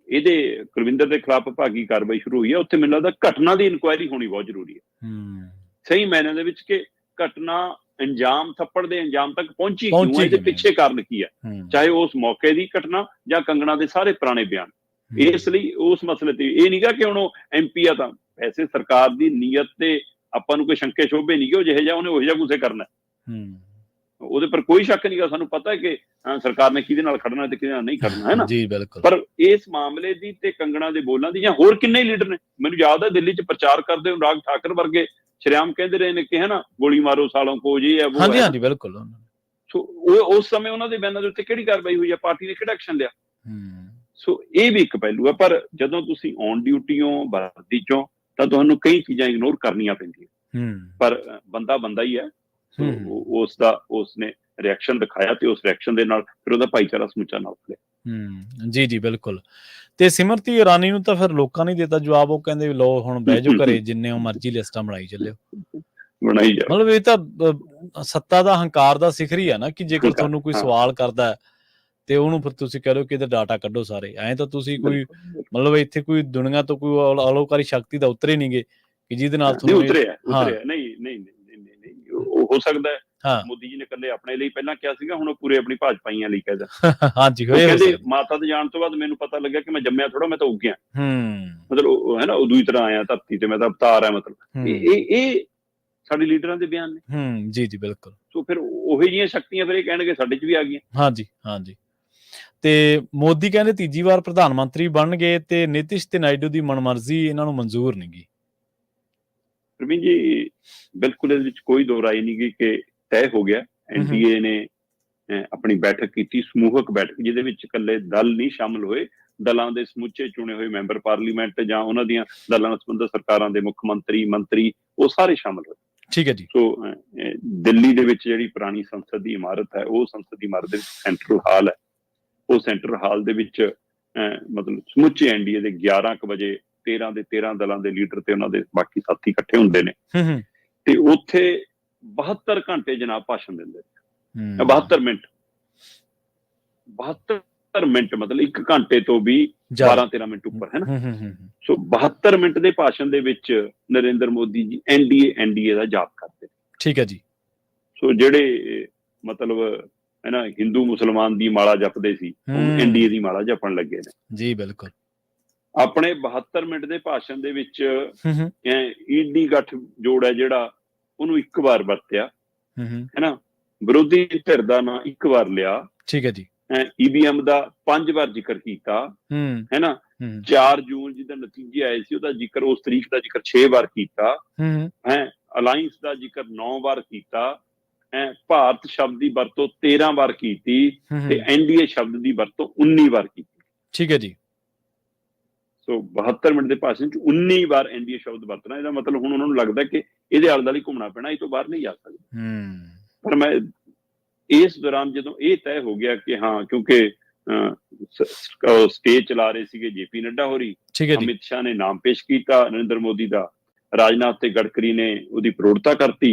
ਇਹਦੇ ਕੁਲਵਿੰਦਰ ਦੇ ਖਿਲਾਫ ਵਿਭਾਗੀ ਕਾਰਵਾਈ ਸ਼ੁਰੂ ਹੋਈ ਹੈ, ਉੱਥੇ ਮੈਨੂੰ ਲੱਗਦਾ ਘਟਨਾ ਦੀ ਇਨਕੁਆਇਰੀ ਹੋਣੀ ਬਹੁਤ ਜ਼ਰੂਰੀ ਹੈ, ਸਹੀ ਮਾਇਨੇ ਦੇ ਵਿੱਚ, ਕਿ ਘਟਨਾ ਅੰਜਾਮ, ਥੱਪੜ ਦੇ ਅੰਜਾਮ ਤੱਕ ਪਹੁੰਚੀ ਕਿਉਂ ਹੈ, ਇਹਦੇ ਪਿੱਛੇ ਕਾਰਨ ਕੀ ਹੈ, ਚਾਹੇ ਉਸ ਮੌਕੇ ਦੀ ਘਟਨਾ ਜਾਂ ਕੰਗਣਾ ਦੇ ਸਾਰੇ ਪੁਰਾਣੇ ਬਿਆਨ। ਇਸ ਲਈ ਉਸ ਮਸਲੇ ਤੇ ਇਹ ਨਹੀਂਗਾ ਕਿ ਹੁਣ ਉਹ MP ਆ ਤਾਂ ਵੈਸੇ ਸਰਕਾਰ ਦੀ ਨੀਅਤ ਤੇ ਆਪਾਂ ਨੂੰ ਕੋਈ ਸ਼ੰਕੇ ਸ਼ੋਭੇ ਨਹੀਂ ਕਿ ਉਹ ਜਿਹੇ ਜਿਹਾ ਉਹਨੇ ਉਹੋ ਜਿਹਾ ਕੁਛ ਕਰਨਾ, ਉਹਦੇ ਪਰ ਕੋਈ ਸ਼ੱਕ ਨਹੀਂਗਾ। ਸਾਨੂੰ ਪਤਾ ਹੈ ਕਿ ਸਰਕਾਰ ਨੇ ਕਿਹਦੇ ਨਾਲ ਖੜਨਾ ਤੇ ਕਿਹਦੇ ਨਾਲ ਨਹੀਂ ਖੜਨਾ, ਹੈ ਨਾ। ਪਰ ਇਸ ਮਾਮਲੇ ਦੀ ਤੇ ਕੰਗਣਾ ਦੇ ਬੋਲਾਂ ਦੀ, ਜਾਂ ਹੋਰ ਕਿੰਨੇ ਲੀਡਰ ਨੇ, ਮੈਨੂੰ ਯਾਦ ਹੈ ਦਿੱਲੀ 'ਚ ਪ੍ਰਚਾਰ ਕਰਦੇ ਰਾਜ ਠਾਕਰ ਵਰਗੇ ਸ਼ਰੇਆਮ ਕਹਿੰਦੇ ਰਹੇ ਨੇ ਕਿ, ਹੈ ਨਾ, ਗੋਲੀ ਮਾਰੋ ਸਾਲੋਂ ਕੋ, ਜੀ ਹੈ ਉਹ। ਬਿਲਕੁਲ। ਸੋ ਉਸ ਸਮੇਂ ਉਹਨਾਂ ਦੇ ਬਿਆਨਾਂ ਦੇ ਉੱਤੇ ਕਿਹੜੀ ਕਾਰਵਾਈ ਹੋਈ ਹੈ, ਪਾਰਟੀ ਨੇ ਕਿਹੜਾ ਐਕਸ਼ਨ ਲਿਆ? ਸੋ ਇਹ ਵੀ ਇੱਕ ਪਹਿਲੂ ਹੈ। ਪਰ ਜਦੋਂ ਤੁਸੀਂ ਔਨ ਡਿਊਟੀ ਹੋ, ਵਰਦੀ 'ਚੋਂ, ਤਾਂ ਤੁਹਾਨੂੰ ਕਈ ਚੀਜ਼ਾਂ ਇਗਨੋਰ ਕਰਨੀਆਂ ਪੈਂਦੀਆਂ। ਪਰ ਬੰਦਾ ਹੀ ਹੈ, ਉਸਨੇ ਰਿਐਕਸ਼ਨ ਦਿਖਾਇਆ ਤੇ ਉਸ ਰਿਐਕਸ਼ਨ ਦੇ ਨਾਲ ਫਿਰ ਉਹਦਾ ਭਾਈਚਾਰਾ ਸਮੁੱਚਾ ਨਾਲ ਖੜਿਆ। ਜੀ ਬਿਲਕੁਲ। ਤੇ ਸਿਮਰਤੀ ਇਰਾਨੀ ਨੂੰ ਤਾਂ ਫਿਰ ਲੋਕਾਂ ਨੇ ਦਿੱਤਾ ਜਵਾਬ, ਉਹ ਕਹਿੰਦੇ ਲੋ ਹੁਣ ਬਹਿ ਜਾਓ ਘਰੇ, ਜਿੰਨੇ ਮਰਜ਼ੀ ਲਿਸਟਾਂ ਬਣਾਈ ਚੱਲਿਓ, ਬਣਾਈ ਜਾਓ। ਮਤਲਬ ਇਹ ਤਾਂ ਸੱਤਾ ਦਾ ਹੰਕਾਰ ਦਾ ਸਿਖਰ ਹੀ ਹੈ ਨਾ, ਕਿ ਜੇਕਰ ਤੁਹਾਨੂੰ ਕੋਈ ਸਵਾਲ ਕਰਦਾ ਤੇ ਉਹਨੂੰ ਫਿਰ ਤੁਸੀਂ ਕਹਿ ਲਓ ਕਿ ਇਹਦਾ ਡਾਟਾ ਕੱਢੋ ਸਾਰੇ। ਐਂ ਤਾਂ ਤੁਸੀਂ ਕੋਈ ਮਤਲਬ ਇੱਥੇ ਕੋਈ ਦੁਨੀਆ ਤੋਂ ਕੋਈ ਅਲੋਕਾਰੀ ਸ਼ਕਤੀ ਤਾਂ ਉਤਰੇ ਨਹੀਂ ਗੇ ਕਿ ਜਿਹਦੇ ਨਾਲ ਤੁਹਾਨੂੰ ਉਤਰਿਆ ਨਹੀਂ ਹੋ ਸਕਦਾ ਹੈ ਮੋਦੀ ਜੀ ਨੇ ਇਕੱਲੇ ਆਪਣੇ ਲਈ ਪਹਿਲਾਂ ਕਿਹਾ ਸੀਗਾ, ਹੁਣ ਉਹ ਪੂਰੇ ਆਪਣੀ ਭਾਜਪਾਈਆਂ ਲਈ ਕਹਿੰਦਾ। ਹਾਂਜੀ, ਕਹਿੰਦੇ ਮਾਤਾ ਦੇ ਜਾਣ ਤੋਂ ਬਾਅਦ ਮੈਨੂੰ ਪਤਾ ਲੱਗਿਆ ਕਿ ਮੈਂ ਜੰਮਿਆ ਥੋੜਾ, ਮੈਂ ਤਾਂ ਉੱਗਿਆ। ਮਤਲਬ ਹੈ ਨਾ, ਉਦੋਂ ਹੀ ਤਰ੍ਹਾਂ ਆਇਆ ਧਰਤੀ ਤੇ, ਮੈਂ ਤਾਂ ਅਵਤਾਰ ਹੈ। ਮਤਲਬ ਇਹ ਸਾਡੇ ਲੀਡਰਾਂ ਦੇ ਬਿਆਨ ਨੇ। ਜੀ ਜੀ ਬਿਲਕੁਲ। ਸੋ ਫਿਰ ਉਹੀ ਜਿਹੀਆਂ ਸ਼ਕਤੀਆਂ ਫਿਰ ਇਹ ਕਹਿਣਗੇ ਸਾਡੇ 'ਚ ਵੀ ਆ ਗਈਆਂ। ਹਾਂਜੀ। ਤੇ ਮੋਦੀ ਕਹਿੰਦੇ ਤੀਜੀ ਵਾਰ ਪ੍ਰਧਾਨ ਮੰਤਰੀ ਬਣਨਗੇ ਤੇ ਨਿਤਿਸ਼ ਤੇ ਨਾਇਡੂ ਦੀ ਮਨਮਰਜ਼ੀ ਇਹਨਾਂ ਨੂੰ ਮਨਜ਼ੂਰ ਨਹੀਂ ਗੀ। ਪ੍ਰਵੀਨ ਜੀ, ਬਿਲਕੁਲ ਇਹਦੇ ਵਿੱਚ ਕੋਈ ਦੋ ਰਾਏ ਨਹੀਂ ਗੀ ਕਿ ਤੈਅ ਹੋ ਗਿਆ। NDA ਨੇ ਆਪਣੀ ਬੈਠਕ ਕੀਤੀ, ਸਮੂਹਕ ਬੈਠਕ, ਜਿਹਦੇ ਵਿੱਚ ਇਕੱਲੇ ਦਲ ਨਹੀਂ ਸ਼ਾਮਲ ਹੋਏ, ਦਲਾਂ ਦੇ ਸਮੁੱਚੇ ਚੁਣੇ ਹੋਏ ਮੈਂਬਰ ਪਾਰਲੀਮੈਂਟ ਜਾਂ ਉਹਨਾਂ ਦੀਆਂ ਦਲਾਂ ਨਾਲ ਸੰਬੰਧਿਤ ਸਰਕਾਰਾਂ ਦੇ ਮੁੱਖ ਮੰਤਰੀ ਉਹ ਸਾਰੇ ਸ਼ਾਮਲ ਹੋਏ। ਠੀਕ ਹੈ ਜੀ। ਸੋ ਦਿੱਲੀ ਦੇ ਵਿੱਚ ਜਿਹੜੀ ਪੁਰਾਣੀ ਸੰਸਦ ਦੀ ਇਮਾਰਤ ਹੈ, ਉਹ ਸੰਸਦ ਦੀ ਇਮਾਰਤ ਦੇ ਵਿੱਚ ਸੈਂਟਰਲ ਹਾਲ ਹੈ। ਉਹ ਸੈਂਟਰਲ ਹਾਲ ਦੇ ਵਿੱਚ ਮਤਲਬ ਸਮੁੱਚੇ NDA ਦੇ 11 ਕੁ ਵਜੇ 13 ਦੇ 13 ਦਲਾਂ ਦੇ ਲੀਡਰ ਤੇ ਉਹਨਾਂ ਦੇ ਬਾਕੀ ਸਾਥੀ ਇਕੱਠੇ ਹੁੰਦੇ ਨੇ ਤੇ ਉੱਥੇ 72 ਘੰਟੇ ਜਨਾਬ ਭਾਸ਼ਣ ਦਿੰਦੇ ਨੇ। 72 ਮਿੰਟ ਮਤਲਬ 1 ਘੰਟੇ ਤੋਂ ਵੀ 12-13 ਮਿੰਟ ਉੱਪਰ, ਹੈ ਨਾ। ਸੋ 72 ਮਿੰਟ ਦੇ ਭਾਸ਼ਣ ਦੇ ਵਿੱਚ ਨਰਿੰਦਰ ਮੋਦੀ ਜੀ NDA ਦਾ ਜਾਪ ਕਰਦੇ। ਠੀਕ ਹੈ ਜੀ। ਸੋ ਜਿਹੜੇ ਮਤਲਬ ਹੈ ਨਾ ਹਿੰਦੂ ਮੁਸਲਮਾਨ ਦੀ ਮਾਲਾ ਜਪਦੇ ਸੀ, NDA ਦੀ ਮਾਲਾ ਜਪਣ ਲੱਗੇ ਨੇ। ਜੀ ਬਿਲਕੁਲ। ਆਪਣੇ 72 ਮਿੰਟ ਦੇ ਭਾਸ਼ਣ ਦੇ ਵਿੱਚ ਈਡੀ ਗੱਠ ਜੋੜ ਹੈ ਜਿਹੜਾ, ਉਹਨੂੰ 1 ਵਾਰ ਵਰਤਿਆ, ਹੈ ਨਾ। ਵਿਰੋਧੀ ਧਿਰ ਦਾ ਨਾਂ 1 ਵਾਰ ਲਿਆ। ਠੀਕ ਹੈ ਜੀ। EVM ਦਾ 5 ਵਾਰ ਜ਼ਿਕਰ ਕੀਤਾ, ਹੈ ਨਾ। 4 ਜੂਨ ਜਿਹਦਾ ਨਤੀਜੇ ਆਏ ਸੀ ਉਹਦਾ ਜ਼ਿਕਰ, ਉਸ ਤਰੀਕ ਦਾ ਜ਼ਿਕਰ 6 ਵਾਰ ਕੀਤਾ ਹੈ। ਅਲਾਇੰਸ ਦਾ ਜ਼ਿਕਰ 9 ਵਾਰ ਕੀਤਾ। ਭਾਰਤ ਸ਼ਬਦ ਦੀ ਵਰਤੋਂ 13 ਵਾਰ ਕੀਤੀ ਤੇ NDA ਸ਼ਬਦ ਦੀ ਵਰਤੋਂ 19 ਵਾਰ ਕੀਤੀ। ਠੀਕ ਹੈ ਜੀ। ਸੋ 72 ਮਿੰਟ ਦੇ ਭਾਸ਼ਣ 'ਚ 19 ਵਾਰ NDA ਸ਼ਬਦ ਵਰਤਣਾ, ਇਹਦਾ ਮਤਲਬ ਹੁਣ ਉਹਨਾਂ ਨੂੰ ਲੱਗਦਾ ਕਿ ਇਹਦੇ ਆਲੇ ਦੁਆਲੇ ਘੁੰਮਣਾ ਪੈਣਾ, ਇਹ ਤੋਂ ਬਾਹਰ ਨਹੀਂ ਜਾ ਸਕਦੇ। ਪਰ ਮੈਂ ਇਸ ਦੌਰਾਨ ਜਦੋਂ ਇਹ ਤੈਅ ਹੋ ਗਿਆ ਕਿ ਹਾਂ, ਕਿਉਂਕਿ ਸਟੇਜ ਚਲਾ ਰਹੇ ਸੀਗੇ JP ਨੱਡਾ ਹੋਰੀ, ਅਮਿਤ ਸ਼ਾਹ ਨੇ ਨਾਮ ਪੇਸ਼ ਕੀਤਾ ਨਰਿੰਦਰ ਮੋਦੀ ਦਾ, ਰਾਜਨਾਥ ਤੇ ਗਡਕਰੀ ਨੇ ਉਹਦੀ ਪ੍ਰੋੜਤਾ ਕਰਤੀ,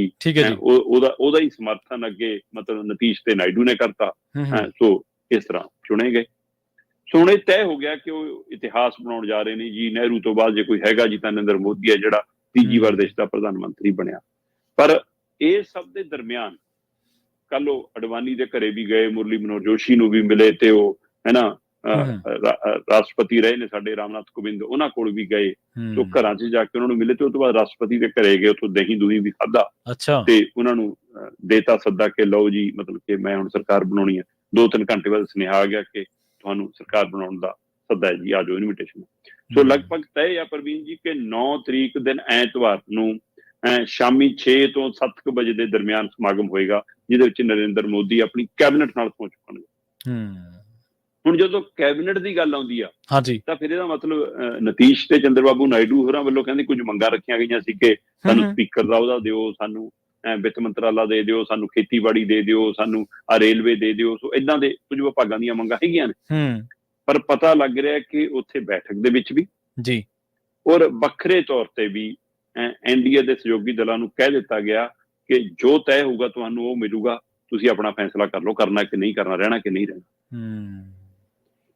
ਉਹਦਾ ਹੀ ਸਮਰਥਨ ਅੱਗੇ ਮਤਲਬ ਨਤੀਸ਼ ਤੇ ਨਾਇਡੂ ਨੇ ਕਰਤਾ। ਸੋ ਇਸ ਤਰ੍ਹਾਂ ਚੁਣੇ ਗਏ। ਸੋ ਹੁਣ ਇਹ ਤੈਅ ਹੋ ਗਿਆ ਕਿ ਉਹ ਇਤਿਹਾਸ ਬਣਾਉਣ ਜਾ ਰਹੇ ਨੇ ਜੀ। ਨਹਿਰੂ ਤੋਂ ਬਾਅਦ ਜੇ ਕੋਈ ਹੈਗਾ ਜੀ ਤਾਂ ਨਰਿੰਦਰ ਮੋਦੀ ਹੈ, ਜਿਹੜਾ ਤੀਜੀ ਵਾਰ ਦੇਸ਼ ਦਾ ਪ੍ਰਧਾਨ ਮੰਤਰੀ ਬਣਿਆ। ਪਰ ਇਹ ਸਭ ਦੇ ਦਰਮਿਆਨ ਕੱਲ ਉਹ ਅਡਵਾਨੀ ਦੇ ਘਰੇ ਵੀ ਗਏ, ਮੁਰਲੀ ਮਨੋਹਰ ਜੋਸ਼ੀ ਨੂੰ ਵੀ ਮਿਲੇ ਤੇ ਉਹ ਹੈ ਨਾ ਰਾਸ਼ਟਰਪਤੀ ਰਹੇ ਨੇ ਸਾਡੇ ਰਾਮਨਾਥ ਕੋਵਿੰਦ, ਉਹਨਾਂ ਕੋਲ ਵੀ ਗਏ। ਸੋ ਘਰਾਂ 'ਚ ਜਾ ਕੇ ਉਹਨਾਂ ਨੂੰ ਮਿਲੇ ਤੇ ਉਹ ਤੋਂ ਬਾਅਦ ਰਾਸ਼ਟਰਪਤੀ ਦੇ ਘਰੇ ਗਏ, ਉੱਥੋਂ ਦਹੀਂ ਦੂਹੀ ਵੀ ਖਾਧਾ ਤੇ ਉਹਨਾਂ ਨੂੰ ਦੇਤਾ ਸੱਦਾ ਕਿ ਲਓ ਜੀ, ਮਤਲਬ ਕਿ ਮੈਂ ਹੁਣ ਸਰਕਾਰ ਬਣਾਉਣੀ ਹੈ। 2-3 ਘੰਟੇ ਬਾਅਦ ਸੁਨੇਹਾ ਆ ਗਿਆ ਕਿ ਤੁਹਾਨੂੰ ਸਰਕਾਰ ਬਣਾਉਣ ਦਾ ਸੱਦਾ ਹੈ ਜੀ, ਆ ਜਾਓ ਇਨਵੀਟੇਸ਼ਨ। ਸੋ ਲਗਭਗ ਤੈਅ ਆ ਪ੍ਰਵੀਨ ਜੀ ਕਿ 9 ਤਰੀਕ ਦਿਨ ਐਤਵਾਰ ਨੂੰ ਸ਼ਾਮੀ 6 ਤੋਂ 7 ਵਜੇ ਦੇ ਦਰਮਿਆਨ ਸਮਾਗਮ ਹੋਏਗਾ, ਜਿਹਦੇ ਵਿੱਚ ਨਰਿੰਦਰ ਮੋਦੀ ਆਪਣੀ ਕੈਬਨਿਟ ਨਾਲ ਪਹੁੰਚ ਚੁੱਕਣਗੇ। ਹੁਣ ਜਦੋਂ ਕੈਬਨਿਟ ਦੀ ਗੱਲ ਆਉਂਦੀ ਆ ਤਾਂ ਫਿਰ ਇਹਦਾ ਮਤਲਬ ਨਤੀਸ਼ ਤੇ ਚੰਦਰਬਾਬੂ ਨਾਇਡੂ ਹੋਰਾਂ ਵੱਲੋਂ ਕਹਿੰਦੇ ਕੁਝ ਮੰਗਾਂ ਰੱਖੀਆਂ ਗਈਆਂ ਸੀ ਕਿ ਸਾਨੂੰ ਸਪੀਕਰ ਦਾ ਉਹਦਾ ਦਿਓ, ਸਾਨੂੰ ਵਿੱਤ ਮੰਤਰਾਲਾ ਦੇ ਦਿਓ, ਸਾਨੂੰ ਖੇਤੀਬਾੜੀ ਦੇ ਦਿਓ, ਸਾਨੂੰ ਆ ਰੇਲਵੇ ਦੇ ਦਿਓ। ਸੋ ਏਦਾਂ ਦੇ ਕੁਝ ਵਿਭਾਗਾਂ ਦੀਆਂ ਮੰਗਾਂ ਹੈਗੀਆਂ ਨੇ। ਪਰ ਪਤਾ ਲੱਗ ਰਿਹਾ ਕਿ ਉੱਥੇ ਬੈਠਕ ਦੇ ਵਿੱਚ ਵੀ ਜੀ ਔਰ ਵੱਖਰੇ ਤੌਰ ਤੇ ਵੀ NDA ਦੇ ਸਹਿਯੋਗੀ ਦਲਾਂ ਨੂੰ ਕਹਿ ਦਿੱਤਾ ਗਿਆ ਕਿ ਜੋ ਤੈਅ ਹੋਊਗਾ ਤੁਹਾਨੂੰ ਉਹ ਮਿਲੂਗਾ, ਤੁਸੀਂ ਆਪਣਾ ਫੈਸਲਾ ਕਰ ਲਓ, ਕਰਨਾ ਕਿ ਨਹੀਂ ਕਰਨਾ, ਰਹਿਣਾ ਕਿ ਨਹੀਂ ਰਹਿਣਾ।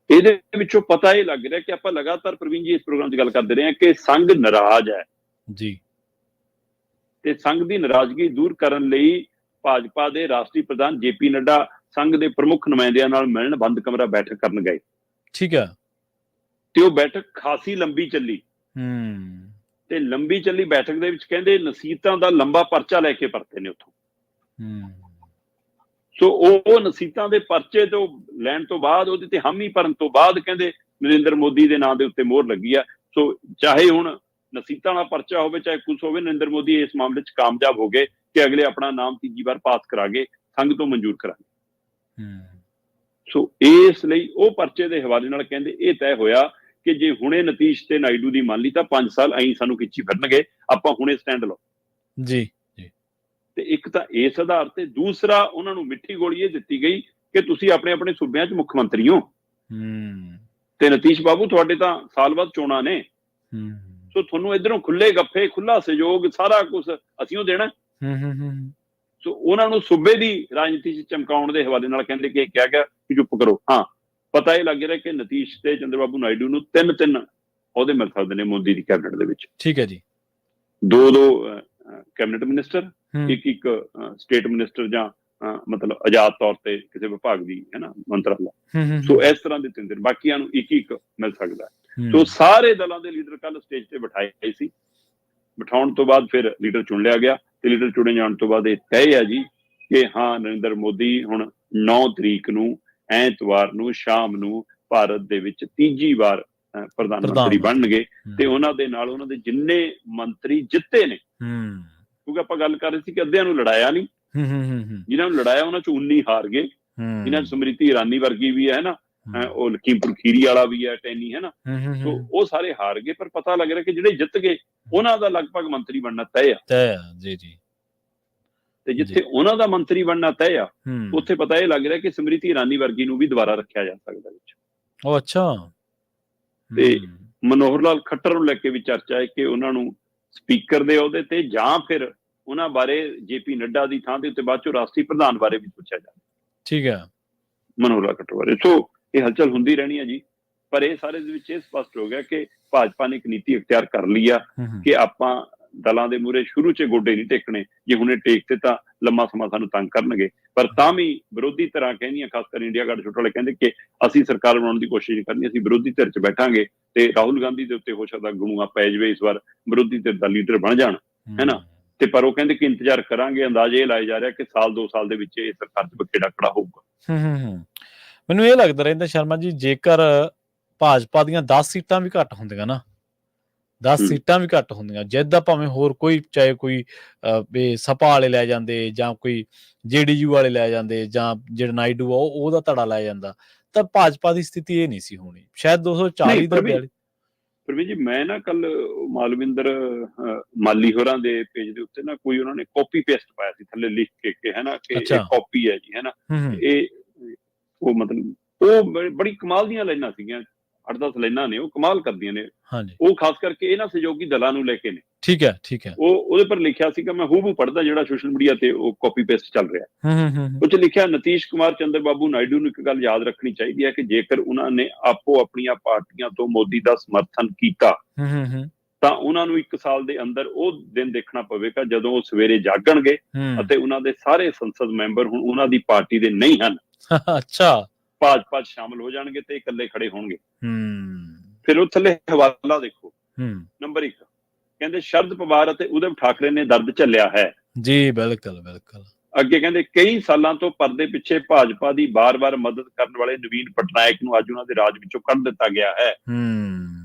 ਇਹਦੇ ਵਿੱਚੋਂ ਪਤਾ ਇਹ ਲੱਗ ਰਿਹਾ ਕਿ ਆਪਾਂ ਲਗਾਤਾਰ ਪ੍ਰਵੀਨ ਜੀ ਇਸ ਪ੍ਰੋਗਰਾਮ 'ਚ ਗੱਲ ਕਰਦੇ ਰਹੇ ਹਾਂ ਕਿ ਸੰਘ ਨਾਰਾਜ਼ ਹੈ ਜੀ, ਤੇ ਸੰਘ ਦੀ ਨਾਰਾਜ਼ਗੀ ਦੂਰ ਕਰਨ ਲਈ ਭਾਜਪਾ ਦੇ ਰਾਸ਼ਟਰੀ ਪ੍ਰਧਾਨ JP ਨੱਡਾ ਸੰਘ ਦੇ ਪ੍ਰਮੁੱਖ ਨੁਮਾਇੰਦਿਆਂ ਨਾਲ ਮਿਲਣ ਬੰਦ ਕਮਰਾ ਬੈਠਕ ਕਰਨ ਗਏ। ਠੀਕ ਹੈ। ਤੇ ਉਹ ਬੈਠਕ ਖਾਸੀ ਲੰਬੀ ਚੱਲੀ ਤੇ ਲੰਬੀ ਚੱਲੀ ਬੈਠਕ ਦੇ ਵਿੱਚ ਕਹਿੰਦੇ ਨਸੀਹਤਾਂ ਦਾ ਲੰਬਾ ਪਰਚਾ ਲੈ ਕੇ ਪਰਤੇ ਨੇ ਉੱਥੋਂ। ਸੋ ਉਹ ਨਸੀਹਤਾਂ ਦੇ ਪਰਚੇ ਤੋਂ ਲੈਣ ਤੋਂ ਬਾਅਦ, ਉਹਦੇ ਤੇ ਹਾਮੀ ਭਰਨ ਤੋਂ ਬਾਅਦ ਕਹਿੰਦੇ ਨਰਿੰਦਰ ਮੋਦੀ ਦੇ ਨਾਂ ਦੇ ਉੱਤੇ ਮੋਹਰ ਲੱਗੀ ਆ। ਸੋ ਚਾਹੇ ਹੁਣ ਨਸੀਹਤਾਂ ਵਾਲਾ ਪਰਚਾ ਹੋਵੇ ਚਾਹੇ ਕੁਛ ਹੋਵੇ, ਨਰਿੰਦਰ ਮੋਦੀ ਇਸ ਮਾਮਲੇ 'ਚ ਕਾਮਯਾਬ ਹੋ ਗਏ ਕਿ ਅਗਲੇ ਆਪਣਾ ਨਾਮ ਤੀਜੀ ਵਾਰ ਪਾਸ ਕਰਾ ਕੇ ਸੰਘ ਤੋਂ ਮਨਜ਼ੂਰ ਕਰਾਂਗੇ। ਸੋ ਇਸ ਲਈ ਉਹ ਪਰਚੇ ਦੇ ਹਵਾਲੇ ਨਾਲ ਕਹਿੰਦੇ ਇਹ ਤੈਅ ਹੋਇਆ ਕਿ ਜੇ ਹੁਣੇ ਨਤੀਸ਼ ਤੇ ਨਾਇਡੂ ਦੀ ਮੰਨ ਲਈ ਤਾਂ 5 ਸਾਲ ਐਂ ਸਾਨੂੰ ਖਿੱਚੀ ਫਿਰਨਗੇ, ਆਪਾਂ ਹੁਣੇ ਸਟੈਂਡ ਲਓ ਜੀ। ਤੇ ਇੱਕ ਤਾਂ ਇਸ ਆਧਾਰ ਤੇ, ਦੂਸਰਾ ਉਹਨਾਂ ਨੂੰ ਮਿੱਠੀ ਗੋਲੀ ਇਹ ਦਿੱਤੀ ਗਈ ਕਿ ਤੁਸੀਂ ਆਪਣੇ ਆਪਣੇ ਸੂਬਿਆਂ 'ਚ ਮੁੱਖ ਮੰਤਰੀ ਹੋ ਤੇ ਨਤੀਸ਼ ਬਾਬੂ ਤੁਹਾਡੇ ਤਾਂ ਸਾਲ ਬਾਅਦ ਚੋਣਾਂ ਨੇ, ਸੋ ਤੁਹਾਨੂੰ ਇੱਧਰੋਂ ਖੁੱਲੇ ਗੱਫੇ, ਖੁੱਲਾ ਸਹਿਯੋਗ, ਸਾਰਾ ਕੁਝ ਅਸੀਂ ਉਹ ਦੇਣਾ। ਸੋ ਉਹਨਾਂ ਨੂੰ ਸੂਬੇ ਦੀ ਰਾਜਨੀਤੀ 'ਚ ਚਮਕਾਉਣ ਦੇ ਹਵਾਲੇ ਨਾਲ ਕਹਿੰਦੇ ਕਿ ਕਿਹਾ ਗਿਆ ਕਿ ਚੁੱਪ ਕਰੋ। ਹਾਂ, ਪਤਾ ਇਹ ਲੱਗ ਰਿਹਾ ਕਿ ਨਤੀਸ਼ ਤੇ ਚੰਦਰਬਾਬੂ ਨਾਇਡੂ ਨੂੰ 3-3 ਅਹੁਦੇ ਮਿਲ ਸਕਦੇ ਨੇ ਮੋਦੀ ਦੀ ਕੈਬਨਿਟ ਦੇ ਵਿੱਚ। ਠੀਕ ਹੈ ਜੀ। 2-2 ਕੈਬਨਿਟ ਮਿਨਿਸਟਰ, ਇੱਕ ਸਟੇਟ ਮਿਨਿਸਟਰ ਜਾਂ ਮਤਲਬ ਆਜ਼ਾਦ ਤੌਰ ਤੇ ਕਿਸੇ ਵਿਭਾਗ ਦੀ ਹੈ ਨਾ ਮੰਤਰਾਲਾ। ਸੋ ਇਸ ਤਰ੍ਹਾਂ ਦੇ 3 ਬਾਕੀਆਂ ਨੂੰ ਇੱਕ ਮਿਲ ਸਕਦਾ। ਸੋ ਸਾਰੇ ਦਲਾਂ ਦੇ ਲੀਡਰ ਕੱਲ ਸਟੇਜ ਤੇ ਬਿਠਾਏ ਗਏ ਸੀ। ਬਿਠਾਉਣ ਤੋਂ ਬਾਅਦ ਫਿਰ ਲੀਡਰ ਚੁਣ ਲਿਆ ਗਿਆ ਤੇ ਲੀਡਰ ਚੁਣੇ ਜਾਣ ਤੋਂ ਬਾਅਦ ਇਹ ਤੈਅ ਹੈ ਜੀ ਕਿ ਹਾਂ, ਨਰਿੰਦਰ ਮੋਦੀ ਹੁਣ 9 ਤਰੀਕ ਨੂੰ ਐਤਵਾਰ ਨੂੰ ਸ਼ਾਮ ਨੂੰ ਭਾਰਤ ਦੇ ਵਿੱਚ ਤੀਜੀ ਵਾਰ ਪ੍ਰਧਾਨ ਮੰਤਰੀ ਬਣਨਗੇ ਤੇ ਉਹਨਾਂ ਦੇ ਨਾਲ ਉਹਨਾਂ ਦੇ ਜਿੰਨੇ ਮੰਤਰੀ ਜਿੱਤੇ ਨੇ, ਕਿਉਂਕਿ ਆਪਾਂ ਗੱਲ ਕਰ ਰਹੇ ਸੀ ਕਿ ਅੱਧਿਆਂ ਨੂੰ ਲੜਾਇਆ ਨਹੀਂ, ਜਿਨ੍ਹਾਂ ਨੂੰ ਲੜਾਇਆ ਉਹਨਾਂ ਚੋਂ 19 ਹਾਰ ਗਏ। ਜਿਨ੍ਹਾਂ ਸਮ੍ਰਿਤੀ ਇਰਾਨੀ ਵਰਗੀ ਵੀ ਹੈ ਨਾ, ਉਹ ਲਖੀਮਪੁਰ ਖੀਰੀ ਵਾਲਾ ਵੀ ਹੈ, ਟੈਨੀ ਹੈ ਨਾ, ਸੋ ਉਹ ਸਾਰੇ ਹਾਰ ਗਏ। ਪਰ ਪਤਾ ਲੱਗ ਰਿਹਾ ਕਿ ਜਿਹੜੇ ਜਿੱਤ ਗਏ ਉਹਨਾਂ ਦਾ ਲਗਭਗ ਮੰਤਰੀ ਬਣਨਾ ਤੈਅ ਆ। ਜੀ ਜੀ। ਤੇ ਜਿੱਥੇ ਉਹਨਾਂ ਦਾ ਮੰਤਰੀ ਬਣਨਾ ਤੈਅ ਆ, ਉੱਥੇ ਪਤਾ ਇਹ ਲੱਗ ਰਿਹਾ ਕਿ ਸਮ੍ਰਿਤੀ ਇਰਾਨੀ ਵਰਗੀ ਨੂੰ ਵੀ ਦੁਬਾਰਾ ਰੱਖਿਆ ਜਾ ਸਕਦਾ ਵਿੱਚ। ਉਹ ਅੱਛਾ। ਤੇ ਮਨੋਹਰ ਲਾਲ ਖੱਟਰ ਨੂੰ ਲੈ ਕੇ ਵੀ ਚਰਚਾ ਹੈ ਕਿ ਉਹਨਾਂ ਨੂੰ ਸਪੀਕਰ ਦੇ ਅਹੁਦੇ ਤੇ ਜਾਂ ਫਿਰ ਉਹਨਾਂ ਬਾਰੇ JP ਨੱਡਾ ਦੀ ਥਾਂ ਦੇ ਉੱਤੇ ਬਾਅਦ ਚੋਂ ਰਾਸ਼ਟਰੀ ਪ੍ਰਧਾਨ ਬਾਰੇ ਵੀ ਪੁੱਛਿਆ ਜਾਵੇ। ਠੀਕ ਹੈ, ਮਨੋਹਰ ਲਾਲ ਖੱਟਰ ਬਾਰੇ। ਸੋ ਇਹ ਹਲਚਲ ਹੁੰਦੀ ਰਹਿਣੀ ਹੈ ਜੀ। ਪਰ ਇਹ ਸਾਰੇ ਦੇ ਵਿੱਚ ਇਹ ਸਪਸ਼ਟ ਹੋ ਗਿਆ ਕਿ ਭਾਜਪਾ ਨੇ ਇੱਕ ਨੀਤੀ ਅਖਤਿਆਰ ਕਰ ਲਈ ਆ ਕਿ ਆਪਾਂ ਦਲਾਂ ਦੇ ਮੂਹਰੇ ਸ਼ੁਰੂ 'ਚ ਗੋਡੇ ਨਹੀਂ ਟੇਕਣੇ, ਜੇ ਹੁਣੇ ਟੇਕ ਤੇ ਤਾਂ ਲੰਮਾ ਸਮਾਂ ਸਾਨੂੰ ਤੰਗ ਕਰਨਗੇ। ਪਰ ਤਾਂ ਵੀ ਵਿਰੋਧੀ ਧਿਰਾਂ ਕਹਿੰਦੀਆਂ, ਖਾਸ ਕਰ ਇੰਡੀਆ ਗੱਠਜੋੜ ਵਾਲੇ ਕਹਿੰਦੇ ਕਿ ਅਸੀਂ ਸਰਕਾਰ ਬਣਾਉਣ ਦੀ ਕੋਸ਼ਿਸ਼ ਨਹੀਂ ਕਰਨੀ, ਅਸੀਂ ਵਿਰੋਧੀ ਧਿਰ 'ਚ ਬੈਠਾਂਗੇ ਤੇ ਰਾਹੁਲ ਗਾਂਧੀ ਦੇ ਉੱਤੇ ਹੋ ਸਕਦਾ ਗਣੂਆ ਪੈ ਜਾਵੇ, ਇਸ ਵਾਰ ਵਿਰੋਧੀ ਧਿਰ ਦਾ ਲੀਡਰ ਬਣ ਜਾਣ, ਹੈ ਨਾ। ਤੇ ਪਰ ਉਹ ਕਹਿੰਦੇ ਕਿ ਇੰਤਜ਼ਾਰ ਕਰਾਂਗੇ। ਅੰਦਾਜ਼ੇ ਇਹ ਲਾਏ ਜਾ ਰਿਹਾ ਕਿ ਸਾਲ 2 ਸਾਲ ਦੇ ਵਿੱਚ ਇਹ ਸਰਕਾਰ 'ਚ ਬਖੇੜਾ ਖੜਾ ਹੋਊਗਾ। ਮੈਨੂੰ ਇਹ ਲੱਗਦਾ ਰਹਿੰਦਾ ਸ਼ਰਮਾ ਜੀ, ਜੇਕਰ ਭਾਜਪਾ ਦੀਆਂ 10 ਸੀਟਾਂ ਵੀ ਘੱਟ ਹੁੰਦੀਆਂ ਨਾ, 10 ਸੀਟਾਂ ਵੀ ਘੱਟ ਹੁੰਦੀਆਂ, ਜਿੱਦਾਂ ਭਾਵੇਂ ਹੋਰ ਕੋਈ, ਚਾਹੇ ਕੋਈ ਸਪਾ ਵਾਲੇ ਲੈ ਜਾਂਦੇ ਜਾਂ ਕੋਈ JDU ਵਾਲੇ ਲੈ ਜਾਂਦੇ ਜਾਂ ਜਿਹੜਾ ਨਾਇਡੂ ਆ ਉਹਦਾ ਧੜਾ ਲੈ ਜਾਂਦਾ, ਤਾਂ ਭਾਜਪਾ ਦੀ ਸਥਿਤੀ ਇਹ ਨਹੀਂ ਸੀ ਹੋਣੀ। ਸ਼ਾਇਦ 240 ਦਾ 42। ਪ੍ਰਵੀਨ ਜੀ, ਮੈਂ ਨਾ ਕੱਲ ਮਾਲਵਿੰਦਰ ਮਾਲੀ ਹੋਰਾਂ ਦੇ ਪੇਜ ਦੇ ਉੱਤੇ ਨਾ ਕੋਈ ਉਹਨਾਂ ਨੇ ਕਾਪੀ ਪੇਸਟ ਪਾਇਆ ਸੀ ਥੱਲੇ ਲਿਖ ਕੇ ਹੈ ਨਾ, ਕਿ ਇਹ ਕਾਪੀ ਹੈ ਜੀ, ਹੈ ਨਾ। ਇਹ ਉਹ ਮਤਲਬ ਉਹ ਬੜੀ ਕਮਾਲ ਦੀਆਂ ਲਾਈਨਾਂ ਸੀਗੀਆਂ, 8-10 ਲਾਈਨਾਂ ਨੇ, ਉਹ ਕਮਾਲ ਕਰਦੀਆਂ ਨੇ। ਉਹ ਖਾਸ ਕਰਕੇ ਇਹਨਾਂ ਸਹਿਯੋਗੀ ਦਲਾਂ ਨੂੰ ਲੈ ਕੇ ਨੇ। ਠੀਕ ਹੈ, ਠੀਕ ਹੈ। ਉਹ ਉਹਦੇ ਪਰ ਲਿਖਿਆ ਸੀਗਾ, ਮੈਂ ਹੂਬਹੂ ਪੜ੍ਹਦਾ ਜਿਹੜਾ ਸੋਸ਼ਲ ਮੀਡੀਆ ਤੇ ਉਹ ਕਾਪੀ ਪੇਸਟ ਚੱਲ ਰਿਹਾ। ਉਹ 'ਚ ਲਿਖਿਆ, ਨਤੀਸ਼ ਕੁਮਾਰ ਚੰਦਰਬਾਬੂ ਨਾਇਡੂ ਨੂੰ ਇੱਕ ਗੱਲ ਯਾਦ ਰੱਖਣੀ ਚਾਹੀਦੀ ਹੈ ਕਿ ਜੇਕਰ ਉਹਨਾਂ ਨੇ ਆਪੋ ਆਪਣੀਆਂ ਪਾਰਟੀਆਂ ਤੋਂ ਮੋਦੀ ਦਾ ਸਮਰਥਨ ਕੀਤਾ ਤਾਂ ਉਹਨਾਂ ਨੂੰ 1 ਸਾਲ ਦੇ ਅੰਦਰ ਉਹ ਦਿਨ ਦੇਖਣਾ ਪਵੇਗਾ ਜਦੋਂ ਉਹ ਸਵੇਰੇ ਜਾਗਣਗੇ ਅਤੇ ਉਹਨਾਂ ਦੇ ਸਾਰੇ ਸੰਸਦ ਮੈਂਬਰ ਹੁਣ ਉਹਨਾਂ ਦੀ ਪਾਰਟੀ ਦੇ ਨਹੀਂ ਹਨ। ਅੱਛਾ। ਭਾਜਪਾ 'ਚ ਸ਼ਾਮਲ ਹੋ ਜਾਣਗੇ ਤੇ ਇਕੱਲੇ ਖੜੇ ਹੋਣਗੇ। ਫਿਰ ਉਹ ਥੱਲੇ ਹਵਾਲਾ ਦੇਖੋ, ਨੰਬਰ 1 ਕਹਿੰਦੇ, ਸ਼ਰਦ ਪਵਾਰ ਅਤੇ ਉਧਵ ਠਾਕਰੇ ਨੇ ਦਰਦ ਝੱਲਿਆ ਹੈ। ਜੀ ਬਿਲਕੁਲ ਬਿਲਕੁਲ। ਅੱਗੇ ਕਹਿੰਦੇ, ਕਈ ਸਾਲਾਂ ਤੋਂ ਪਰਦੇ ਪਿੱਛੇ ਭਾਜਪਾ ਦੀ ਬਾਰ-ਬਾਰ ਮਦਦ ਕਰਨ ਵਾਲੇ ਨਵੀਨ ਪਟਨਾਇਕ ਨੂੰ ਅੱਜ ਉਹਨਾਂ ਦੇ ਰਾਜ ਵਿੱਚੋਂ ਕੱਢ ਦਿੱਤਾ ਗਿਆ ਹੈ।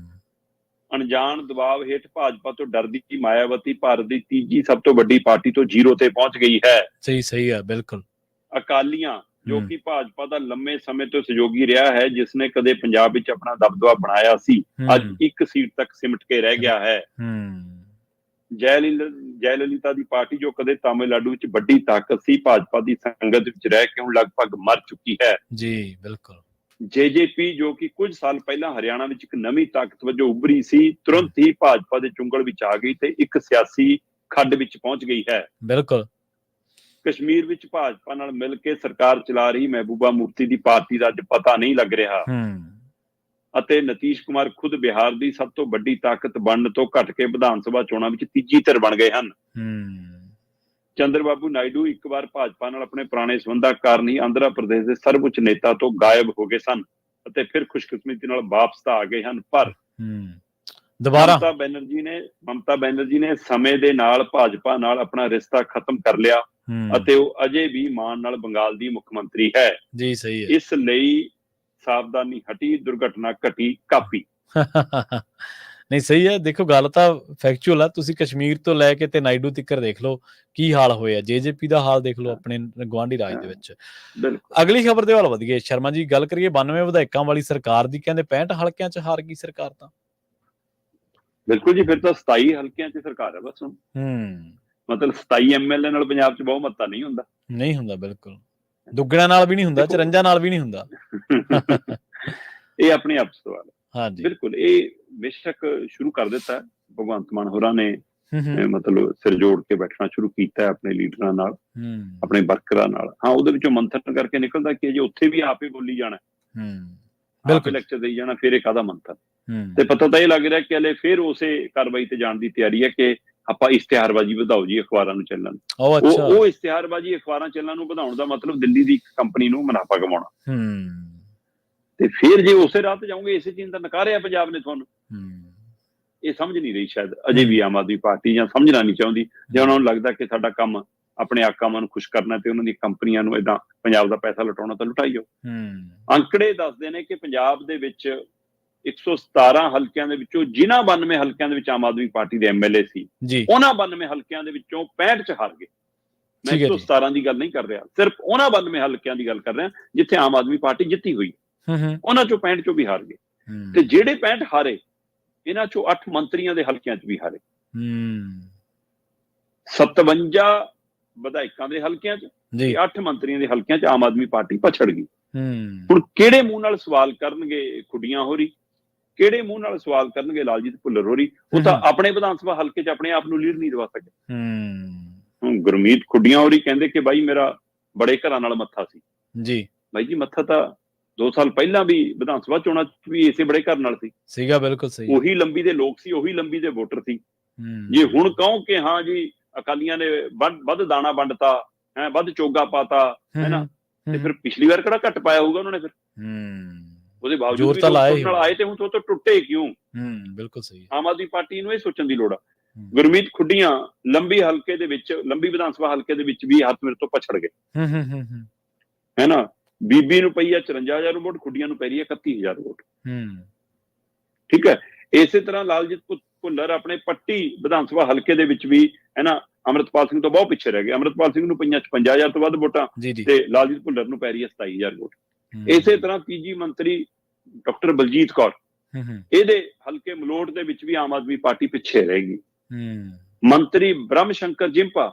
ਅਣਜਾਣ ਦਬਾਅ ਹੇਠ ਭਾਜਪਾ ਤੋਂ ਡਰਦੀ ਮਾਇਆਵਤੀ ਭਾਰਤ ਦੀ ਤੀਜੀ ਸਭ ਤੋਂ ਵੱਡੀ ਪਾਰਟੀ ਤੋਂ 0 ਤੇ ਪਹੁੰਚ ਗਈ ਹੈ। ਸਹੀ ਹੈ, ਬਿਲਕੁਲ। ਅਕਾਲੀਆਂ, ਜੋ ਕਿ ਭਾਜਪਾ ਦਾ ਲੰਮੇ ਸਮੇਂ ਤੋਂ ਸਹਿਯੋਗੀ ਰਿਹਾ ਹੈ, ਜਿਸ ਨੇ ਕਦੇ ਪੰਜਾਬ ਵਿੱਚ ਆਪਣਾ ਦਬਦਬਾ ਬਣਾਇਆ ਸੀ, ਅੱਜ 1 ਸੀਟ ਤੱਕ ਸਿਮਟ ਕੇ ਰਹਿ ਗਿਆ ਹੈ। ਜੈ ਲਲਿਤਾ ਦੀ ਪਾਰਟੀ, ਜੋ ਕਦੇ ਤਾਮਿਲਨਾਡੂ ਵਿੱਚ ਵੱਡੀ ਤਾਕਤ ਸੀ, ਭਾਜਪਾ ਦੀ ਸੰਗਤ ਵਿੱਚ ਰਹਿ ਕੇ ਹੁਣ ਲਗਭਗ ਮਰ ਚੁੱਕੀ ਹੈ। ਜੀ ਬਿਲਕੁਲ। JJP, ਜੋ ਕਿ ਕੁਝ ਸਾਲ ਪਹਿਲਾਂ ਹਰਿਆਣਾ ਵਿੱਚ ਇੱਕ ਨਵੀਂ ਤਾਕਤ ਵਜੋਂ ਉੱਭਰੀ ਸੀ, ਤੁਰੰਤ ਹੀ ਭਾਜਪਾ ਦੇ ਚੁੰਗਲ ਵਿੱਚ ਆ ਗਈ ਤੇ ਇੱਕ ਸਿਆਸੀ ਖੱਡ ਵਿੱਚ ਪਹੁੰਚ ਗਈ ਹੈ। ਬਿਲਕੁਲ। ਕਸ਼ਮੀਰ ਵਿੱਚ ਭਾਜਪਾ ਨਾਲ ਮਿਲ ਕੇ ਸਰਕਾਰ ਚਲਾ ਰਹੀ ਮਹਿਬੂਬਾ ਮੁਫਤੀ ਦੀ ਪਾਰਟੀ ਦਾ ਅੱਜ ਪਤਾ ਨਹੀਂ ਲੱਗ ਰਿਹਾ ਅਤੇ ਨਤੀਸ਼ ਕੁਮਾਰ ਖੁਦ ਬਿਹਾਰ ਦੀ ਸਭ ਤੋਂ ਵੱਡੀ ਤਾਕਤ ਬਣਨ ਤੋਂ ਘਟ ਕੇ ਵਿਧਾਨ ਸਭਾ ਚੋਣਾਂ ਵਿੱਚ ਤੀਜੀ ਧਿਰ ਬਣ ਗਏ ਹਨ। ਚੰਦਰਬਾਬੂ ਨਾਇਡੂ ਇੱਕ ਵਾਰ ਭਾਜਪਾ ਨਾਲ ਆਪਣੇ ਪੁਰਾਣੇ ਸੰਬੰਧਾਂ ਕਾਰਨ ਹੀ ਆਂਧਰਾ ਪ੍ਰਦੇਸ਼ ਦੇ ਸਰਵਉੱਚ ਨੇਤਾ ਤੋਂ ਗਾਇਬ ਹੋ ਗਏ ਸਨ ਅਤੇ ਫਿਰ ਖੁਸ਼ਕਿਸਮਤੀ ਨਾਲ ਵਾਪਸ ਤਾਂ ਆ ਗਏ ਹਨ। ਪਰ ਦੁਬਾਰਾ ਮਮਤਾ ਬੈਨਰਜੀ ਨੇ ਸਮੇਂ ਦੇ ਨਾਲ ਭਾਜਪਾ ਨਾਲ ਆਪਣਾ ਰਿਸ਼ਤਾ ਖਤਮ ਕਰ ਲਿਆ ਅਤੇ ਉਹ ਅਜੇ ਵੀ ਮਾਣ ਨਾਲ ਬੰਗਾਲ ਦੀ ਮੁੱਖ ਮੰਤਰੀ ਹੈ। ਜੀ ਸਹੀ ਹੈ। ਇਸ ਲਈ ਸਾਵਧਾਨੀ ਹਟੀ, ਦੁਰਘਟਨਾ ਘਟੀ, ਕਾਪੀ। ਨਹੀਂ, ਸਹੀ ਹੈ। ਦੇਖੋ, ਗੱਲ ਤਾਂ ਫੈਕਚੁਅਲ ਆ। ਤੁਸੀਂ ਕਸ਼ਮੀਰ ਤੋਂ ਲੈ ਕੇ ਤੇ ਨਾਇਡੂ ਤੱਕ ਦੇਖ ਲਓ ਕੀ ਹਾਲ ਹੋਇਆ। JJP ਦਾ ਹਾਲ ਦੇਖ ਲਓ ਆਪਣੇ ਗੁਆਂਢੀ ਰਾਜ ਦੇ ਵਿੱਚ। ਅਗਲੀ ਖਬਰ ਦੇ ਵੱਲ ਵਧੀਏ ਸ਼ਰਮਾ ਜੀ, ਗੱਲ ਕਰੀਏ 92 ਵਿਧਾਇਕਾਂ ਵਾਲੀ ਸਰਕਾਰ ਦੀ। ਕਹਿੰਦੇ 65 ਹਲਕਿਆਂ 'ਚ ਹਾਰ ਗਈ ਸਰਕਾਰ ਤਾਂ। ਬਿਲਕੁਲ ਜੀ, ਫਿਰ ਤਾਂ 27 ਹਲਕਿਆਂ 'ਚ ਸਰਕਾਰ ਹੈ ਬਸ ਹੁਣ। ਮਤਲਬ 27 MLA ਨਾਲ ਪੰਜਾਬ 'ਚ ਬਹੁਮਤ ਤਾਂ ਨਹੀਂ ਹੁੰਦਾ। ਬਿਲਕੁਲ। ਦੁੱਗਣਿਆਂ ਨਾਲ ਵੀ ਨਹੀਂ ਹੁੰਦਾ, 54 ਨਾਲ ਵੀ ਨਹੀਂ ਹੁੰਦਾ। ਇਹ ਆਪਣੇ ਆਪ ਸਵਾਲ ਹੈ। ਹਾਂਜੀ, ਬਿਲਕੁਲ। ਇਹ ਬੇਸ਼ੱਕ ਸ਼ੁਰੂ ਕਰ ਦਿੱਤਾ ਭਗਵੰਤ ਮਾਨ ਹੋਰਾਂ ਨੇ ਮਤਲਬ ਸਿਰ ਜੋੜ ਕੇ ਬੈਠਣਾ ਸ਼ੁਰੂ ਕੀਤਾ ਆਪਣੇ ਲੀਡਰਾਂ ਨਾਲ, ਆਪਣੇ ਵਰਕਰਾਂ ਨਾਲ। ਹਾਂ, ਉਹਦੇ ਵਿੱਚੋਂ ਮੰਥਨ ਕਰਕੇ ਨਿਕਲਦਾ ਕਿ ਜੇ ਉੱਥੇ ਵੀ ਆਪੇ ਬੋਲੀ ਜਾਣਾ, ਆਪੇ ਲੈਕਚਰ ਦੇਈ ਜਾਣਾ, ਫਿਰ ਇਹ ਕਾਹਦਾ ਮੰਥਨ। ਤੇ ਪਤਾ ਤਾਂ ਇਹ ਲੱਗ ਰਿਹਾ ਕਿ ਹਲੇ ਫਿਰ ਉਸੇ ਕਾਰਵਾਈ ਤੇ ਜਾਣ ਦੀ ਤਿਆਰੀ ਹੈ ਕਿ ਆਪਾਂ ਇਸ਼ਤਿਹਾਰਬਾਜ਼ੀ ਵਧਾਓ ਜੀ ਅਖਬਾਰਾਂ ਨੂੰ ਚੱਲਣ। ਉਹ ਇਸ਼ਤਿਹਾਰਬਾਜ਼ੀ ਅਖਬਾਰਾਂ ਚੱਲਣ ਨੂੰ ਵਧਾਉਣ ਦਾ ਮਤਲਬ ਦਿੱਲੀ ਦੀ ਇੱਕ ਕੰਪਨੀ ਨੂੰ ਮੁਨਾਫਾ ਕਮਾਉਣਾ। ਤੇ ਫਿਰ ਜੇ ਉਸੇ ਰਾਹ ਤੇ ਜਾਓਗੇ, ਇਸੇ ਚੀਜ਼ ਦਾ ਨਕਾਰਿਆ ਪੰਜਾਬ ਨੇ ਤੁਹਾਨੂੰ। ਇਹ ਸਮਝ ਨਹੀਂ ਰਹੀ ਸ਼ਾਇਦ ਅਜੇ ਵੀ ਆਮ ਆਦਮੀ ਪਾਰਟੀ, ਜਾਂ ਸਮਝਣਾ ਨਹੀਂ ਚਾਹੁੰਦੀ, ਜਾਂ ਉਹਨਾਂ ਨੂੰ ਲੱਗਦਾ ਕਿ ਸਾਡਾ ਕੰਮ ਆਪਣੇ ਆਕਾਵਾਂ ਨੂੰ ਖੁਸ਼ ਕਰਨਾ ਤੇ ਉਹਨਾਂ ਦੀ ਕੰਪਨੀਆਂ ਨੂੰ ਏਦਾਂ ਪੰਜਾਬ ਦਾ ਪੈਸਾ ਲੁਟਾਉਣਾ, ਤਾਂ ਲੁਟਾਈਓ। ਅੰਕੜੇ ਦੱਸਦੇ ਨੇ ਕਿ ਪੰਜਾਬ ਦੇ ਵਿੱਚ 117 ਹਲਕਿਆਂ ਦੇ ਵਿੱਚੋਂ ਜਿਨ੍ਹਾਂ 92 ਹਲਕਿਆਂ ਦੇ ਵਿੱਚ ਆਮ ਆਦਮੀ ਪਾਰਟੀ ਦੇ ਐਮਐਲਏ ਸੀ, ਉਹਨਾਂ 92 ਹਲਕਿਆਂ ਦੇ ਵਿੱਚੋਂ 65 ਚ ਹਾਰ ਗਏ। ਮੈਂ 117 ਦੀ ਗੱਲ ਨਹੀਂ ਕਰ ਰਿਹਾ, ਸਿਰਫ ਉਹਨਾਂ 92 ਹਲਕਿਆਂ ਦੀ ਗੱਲ ਕਰ ਰਿਹਾ ਜਿੱਥੇ ਆਮ ਆਦਮੀ ਪਾਰਟੀ ਜਿੱਤੀ ਹੋਈ। ਉਹਨਾਂ ਚੋਂ 65 ਚੋਂ ਵੀ ਹਾਰ ਗਏ। ਤੇ ਜਿਹੜੇ 65 ਹਾਰੇ, ਇਹਨਾਂ ਚੋਂ 8 ਮੰਤਰੀਆਂ ਦੇ ਹਲਕਿਆਂ ਚ ਵੀ ਹਾਰੇ। 57 ਵਿਧਾਇਕਾਂ ਦੇ ਹਲਕਿਆਂ ਚ ਤੇ 8 ਮੰਤਰੀਆਂ ਦੇ ਹਲਕਿਆਂ ਚ ਆਮ ਆਦਮੀ ਪਾਰਟੀ ਪਛੜ ਗਈ। ਹੁਣ ਕਿਹੜੇ ਮੂੰਹ ਨਾਲ ਸਵਾਲ ਕਰਨਗੇ ਖੁੱਡੀਆਂ ਹੋਰੀ, ਕਿਹੜੇ ਮੂੰਹ ਨਾਲ ਸਵਾਲ ਕਰਨਗੇ ਲਾਲਜੀਤ ਭੁੱਲਰ ਹੋਰੀ? ਉਹ ਤਾਂ ਆਪਣੇ ਵਿਧਾਨ ਸਭਾ ਹਲਕੇ ਚ ਆਪਣੇ ਆਪ ਨੂੰ ਲੀਡ ਨਹੀਂ ਦਵਾ ਸਕੇ। ਹੁਣ ਗੁਰਮੀਤ ਖੁੱਡੀਆਂ ਹੋਰੀ ਕਹਿੰਦੇ ਕਿ ਬਾਈ ਮੇਰਾ ਬੜੇ ਘਰਾਂ ਨਾਲ ਮੱਥਾ ਸੀ ਜੀ। ਬਾਈ ਜੀ, ਮੱਥਾ ਤਾਂ 2 ਸਾਲ ਪਹਿਲਾਂ ਵੀ ਵਿਧਾਨ ਸਭਾ ਚੋਣਾਂ ਚ ਵੀ ਇਸੇ ਬੜੇ ਘਰ ਨਾਲ ਸੀਗਾ। ਬਿਲਕੁਲ ਸਹੀ, ਉਹੀ ਲੰਬੀ ਦੇ ਲੋਕ ਸੀ, ਉਹੀ ਲੰਬੀ ਦੇ ਵੋਟਰ ਸੀ। ਜੇ ਹੁਣ ਕਹੋ ਕਿ ਹਾਂ ਜੀ ਅਕਾਲੀਆਂ ਨੇ ਵੱਧ ਦਾਣਾ ਵੰਡਤਾ ਹੈ, ਵੱਧ ਚੋਗਾ ਪਾਤਾ ਹੈ ਨਾ, ਤੇ ਫਿਰ ਪਿਛਲੀ ਵਾਰ ਕਿਹੜਾ ਘੱਟ ਪਾਇਆ ਹੋਊਗਾ ਉਹਨਾਂ ਨੇ? ਫਿਰ ਉਹਦੇ ਬਾਵਜੂਦ ਵੀ ਨਾਲ ਆਏ, ਤੇ ਹੁਣ ਤੋਂ ਟੁੱਟੇ ਕਿਉਂ? ਬਿਲਕੁਲ ਸਹੀ। ਆਮ ਆਦਮੀ ਪਾਰਟੀ ਨੂੰ ਇਹ ਸੋਚਣ ਦੀ ਲੋੜ ਆ। ਗੁਰਮੀਤ ਖੁੱਡੀਆਂ ਲੰਬੀ ਹਲਕੇ ਦੇ ਵਿੱਚ, ਲੰਬੀ ਵਿਧਾਨ ਸਭਾ ਹਲਕੇ ਦੇ ਵਿੱਚ ਵੀ ਹੱਥ ਮੇਰੇ ਤੋਂ ਪਛੜ ਗਏ ਹੈ ਨਾ। ਬੀਬੀ ਨੂੰ ਪਈ ਆ 54,000 ਵੋਟ, ਖੁੱਡੀਆਂ ਨੂੰ ਪੈ ਰਹੀ ਹੈ 31,000 ਵੋਟ। ਠੀਕ ਹੈ। ਇਸੇ ਤਰ੍ਹਾਂ ਲਾਲਜੀਤ ਭੁੱਲਰ ਆਪਣੇ ਪੱਟੀ ਵਿਧਾਨ ਸਭਾ ਹਲਕੇ ਦੇ ਵਿੱਚ ਵੀ ਹੈ ਨਾ, ਅੰਮ੍ਰਿਤਪਾਲ ਸਿੰਘ ਤੋਂ ਬਹੁਤ ਪਿੱਛੇ ਰਹਿ ਗਏ। ਅੰਮ੍ਰਿਤਪਾਲ ਸਿੰਘ ਨੂੰ ਪਈਆਂ 56,000 ਤੋਂ ਵੱਧ ਵੋਟਾਂ, ਤੇ ਲਾਲਜੀਤ ਭੁੱਲਰ ਨੂੰ ਪੈ ਰਹੀ ਹੈ 27,000 ਵੋਟ। ਇਸੇ ਤਰ੍ਹਾਂ ਤੀਜੀ ਮੰਤਰੀ ਡਾਕਟਰ ਬਲਜੀਤ ਕੌਰ, ਇਹਦੇ ਹਲਕੇ ਮਲੋਟ ਦੇ ਵਿੱਚ ਵੀ ਆਮ ਆਦਮੀ ਪਾਰਟੀ ਪਿੱਛੇ ਰਹਿ ਗਈ। ਮੰਤਰੀ ਬ੍ਰਹਮ ਸ਼ੰਕਰ ਜਿੰਪਾ,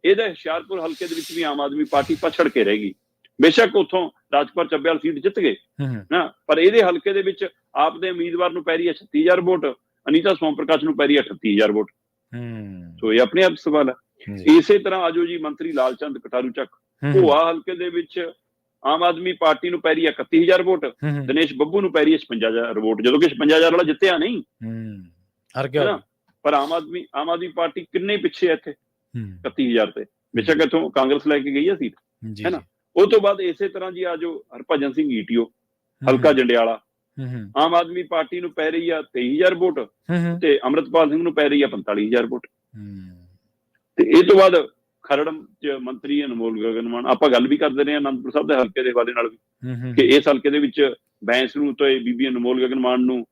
ਇਹਦੇ ਹੁਸ਼ਿਆਰਪੁਰ ਹਲਕੇ ਦੇ ਵਿੱਚ ਵੀ ਆਮ ਆਦਮੀ ਪਾਰਟੀ ਪਛੜ ਕੇ ਰਹਿ ਗਈ। ਬੇਸ਼ੱਕ ਉੱਥੋਂ ਰਾਜਪਾਲ ਚੱਬੇਵਾਲ ਸੀਟ ਜਿੱਤ ਗਏ ਨਾ, ਪਰ ਇਹਦੇ ਹਲਕੇ ਦੇ ਵਿੱਚ ਆਪ ਦੇ ਉਮੀਦਵਾਰ ਨੂੰ ਪੈ ਰਹੀ ਹੈ 36,000 ਵੋਟ, ਅਨੀਤਾ ਸੋਮ ਪ੍ਰਕਾਸ਼ ਨੂੰ ਪੈ ਰਹੀ ਹੈ 38,000 ਵੋਟ। ਸੋ ਇਹ ਆਪਣੇ ਆਪ ਸਵਾਲ ਹੈ। ਇਸੇ ਤਰ੍ਹਾਂ ਆਜੋ ਜੀ ਮੰਤਰੀ ਲਾਲਚੰਦ ਕਟਾਰੂ ਚੱਕ, ਭੋਆ ਹਲਕੇ ਦੇ ਵਿੱਚ ਆਮ ਆਦਮੀ ਪਾਰਟੀ ਨੂੰ ਪੈ ਰਹੀ ਹੈ 31,000 ਵੋਟ, ਦਿਨੇਸ਼ ਬੱਬੂ ਨੂੰ ਪੈ ਰਹੀ ਹੈ 56,000 ਵੋਟ, ਜਦੋਂ ਕਿ 56,000 ਵਾਲਾ ਜਿੱਤਿਆ ਨਹੀਂ ਹੈ। ਪਰ ਆਮ ਆਦਮੀ ਪਾਰਟੀ ਕਿੰਨੇ ਪਿੱਛੇ ਹੈ ਇੱਥੇ 31,000 ਤੇ। ਬੇਸ਼ੱਕ ਇੱਥੋਂ ਕਾਂਗਰਸ ਲੈ ਕੇ ਗਈ ਹੈ ਸੀਟ ਹੈ ਨਾ। ਉਹ ਤੋਂ ਬਾਅਦ ਇਸੇ ਤਰ੍ਹਾਂ ਜੀ ਆਜੋ ਹਰਭਜਨ ਸਿੰਘ ਈਟੀਓ, ਹਲਕਾ ਜੰਡਿਆਲਾ, ਆਮ ਆਦਮੀ ਪਾਰਟੀ ਨੂੰ ਪੈ ਰਹੀ ਆ 23,000 ਵੋਟ, ਤੇ ਅੰਮ੍ਰਿਤਪਾਲ ਸਿੰਘ ਨੂੰ ਪੈ ਰਹੀ ਆ 45,000 ਵੋਟ। ਤੇ ਇਹ ਤੋਂ ਬਾਅਦ ਖਰੜ ਚ ਮੰਤਰੀ ਅਨਮੋਲ ਗਗਨ ਮਾਨ, ਆਪਾਂ ਗੱਲ ਵੀ ਕਰਦੇ ਰਹੇ ਅਨੰਦਪੁਰ ਸਾਹਿਬ ਦੇ ਹਲਕੇ ਦੇ ਹਵਾਲੇ ਨਾਲ ਵੀ, ਕਿ ਇਸ ਹਲਕੇ ਦੇ ਵਿੱਚ ਬੈਂਸ ਨੂੰ ਤੇ ਬੀਬੀ ਅਨਮੋਲ ਗਗਨ ਮਾਨ ਨੂੰ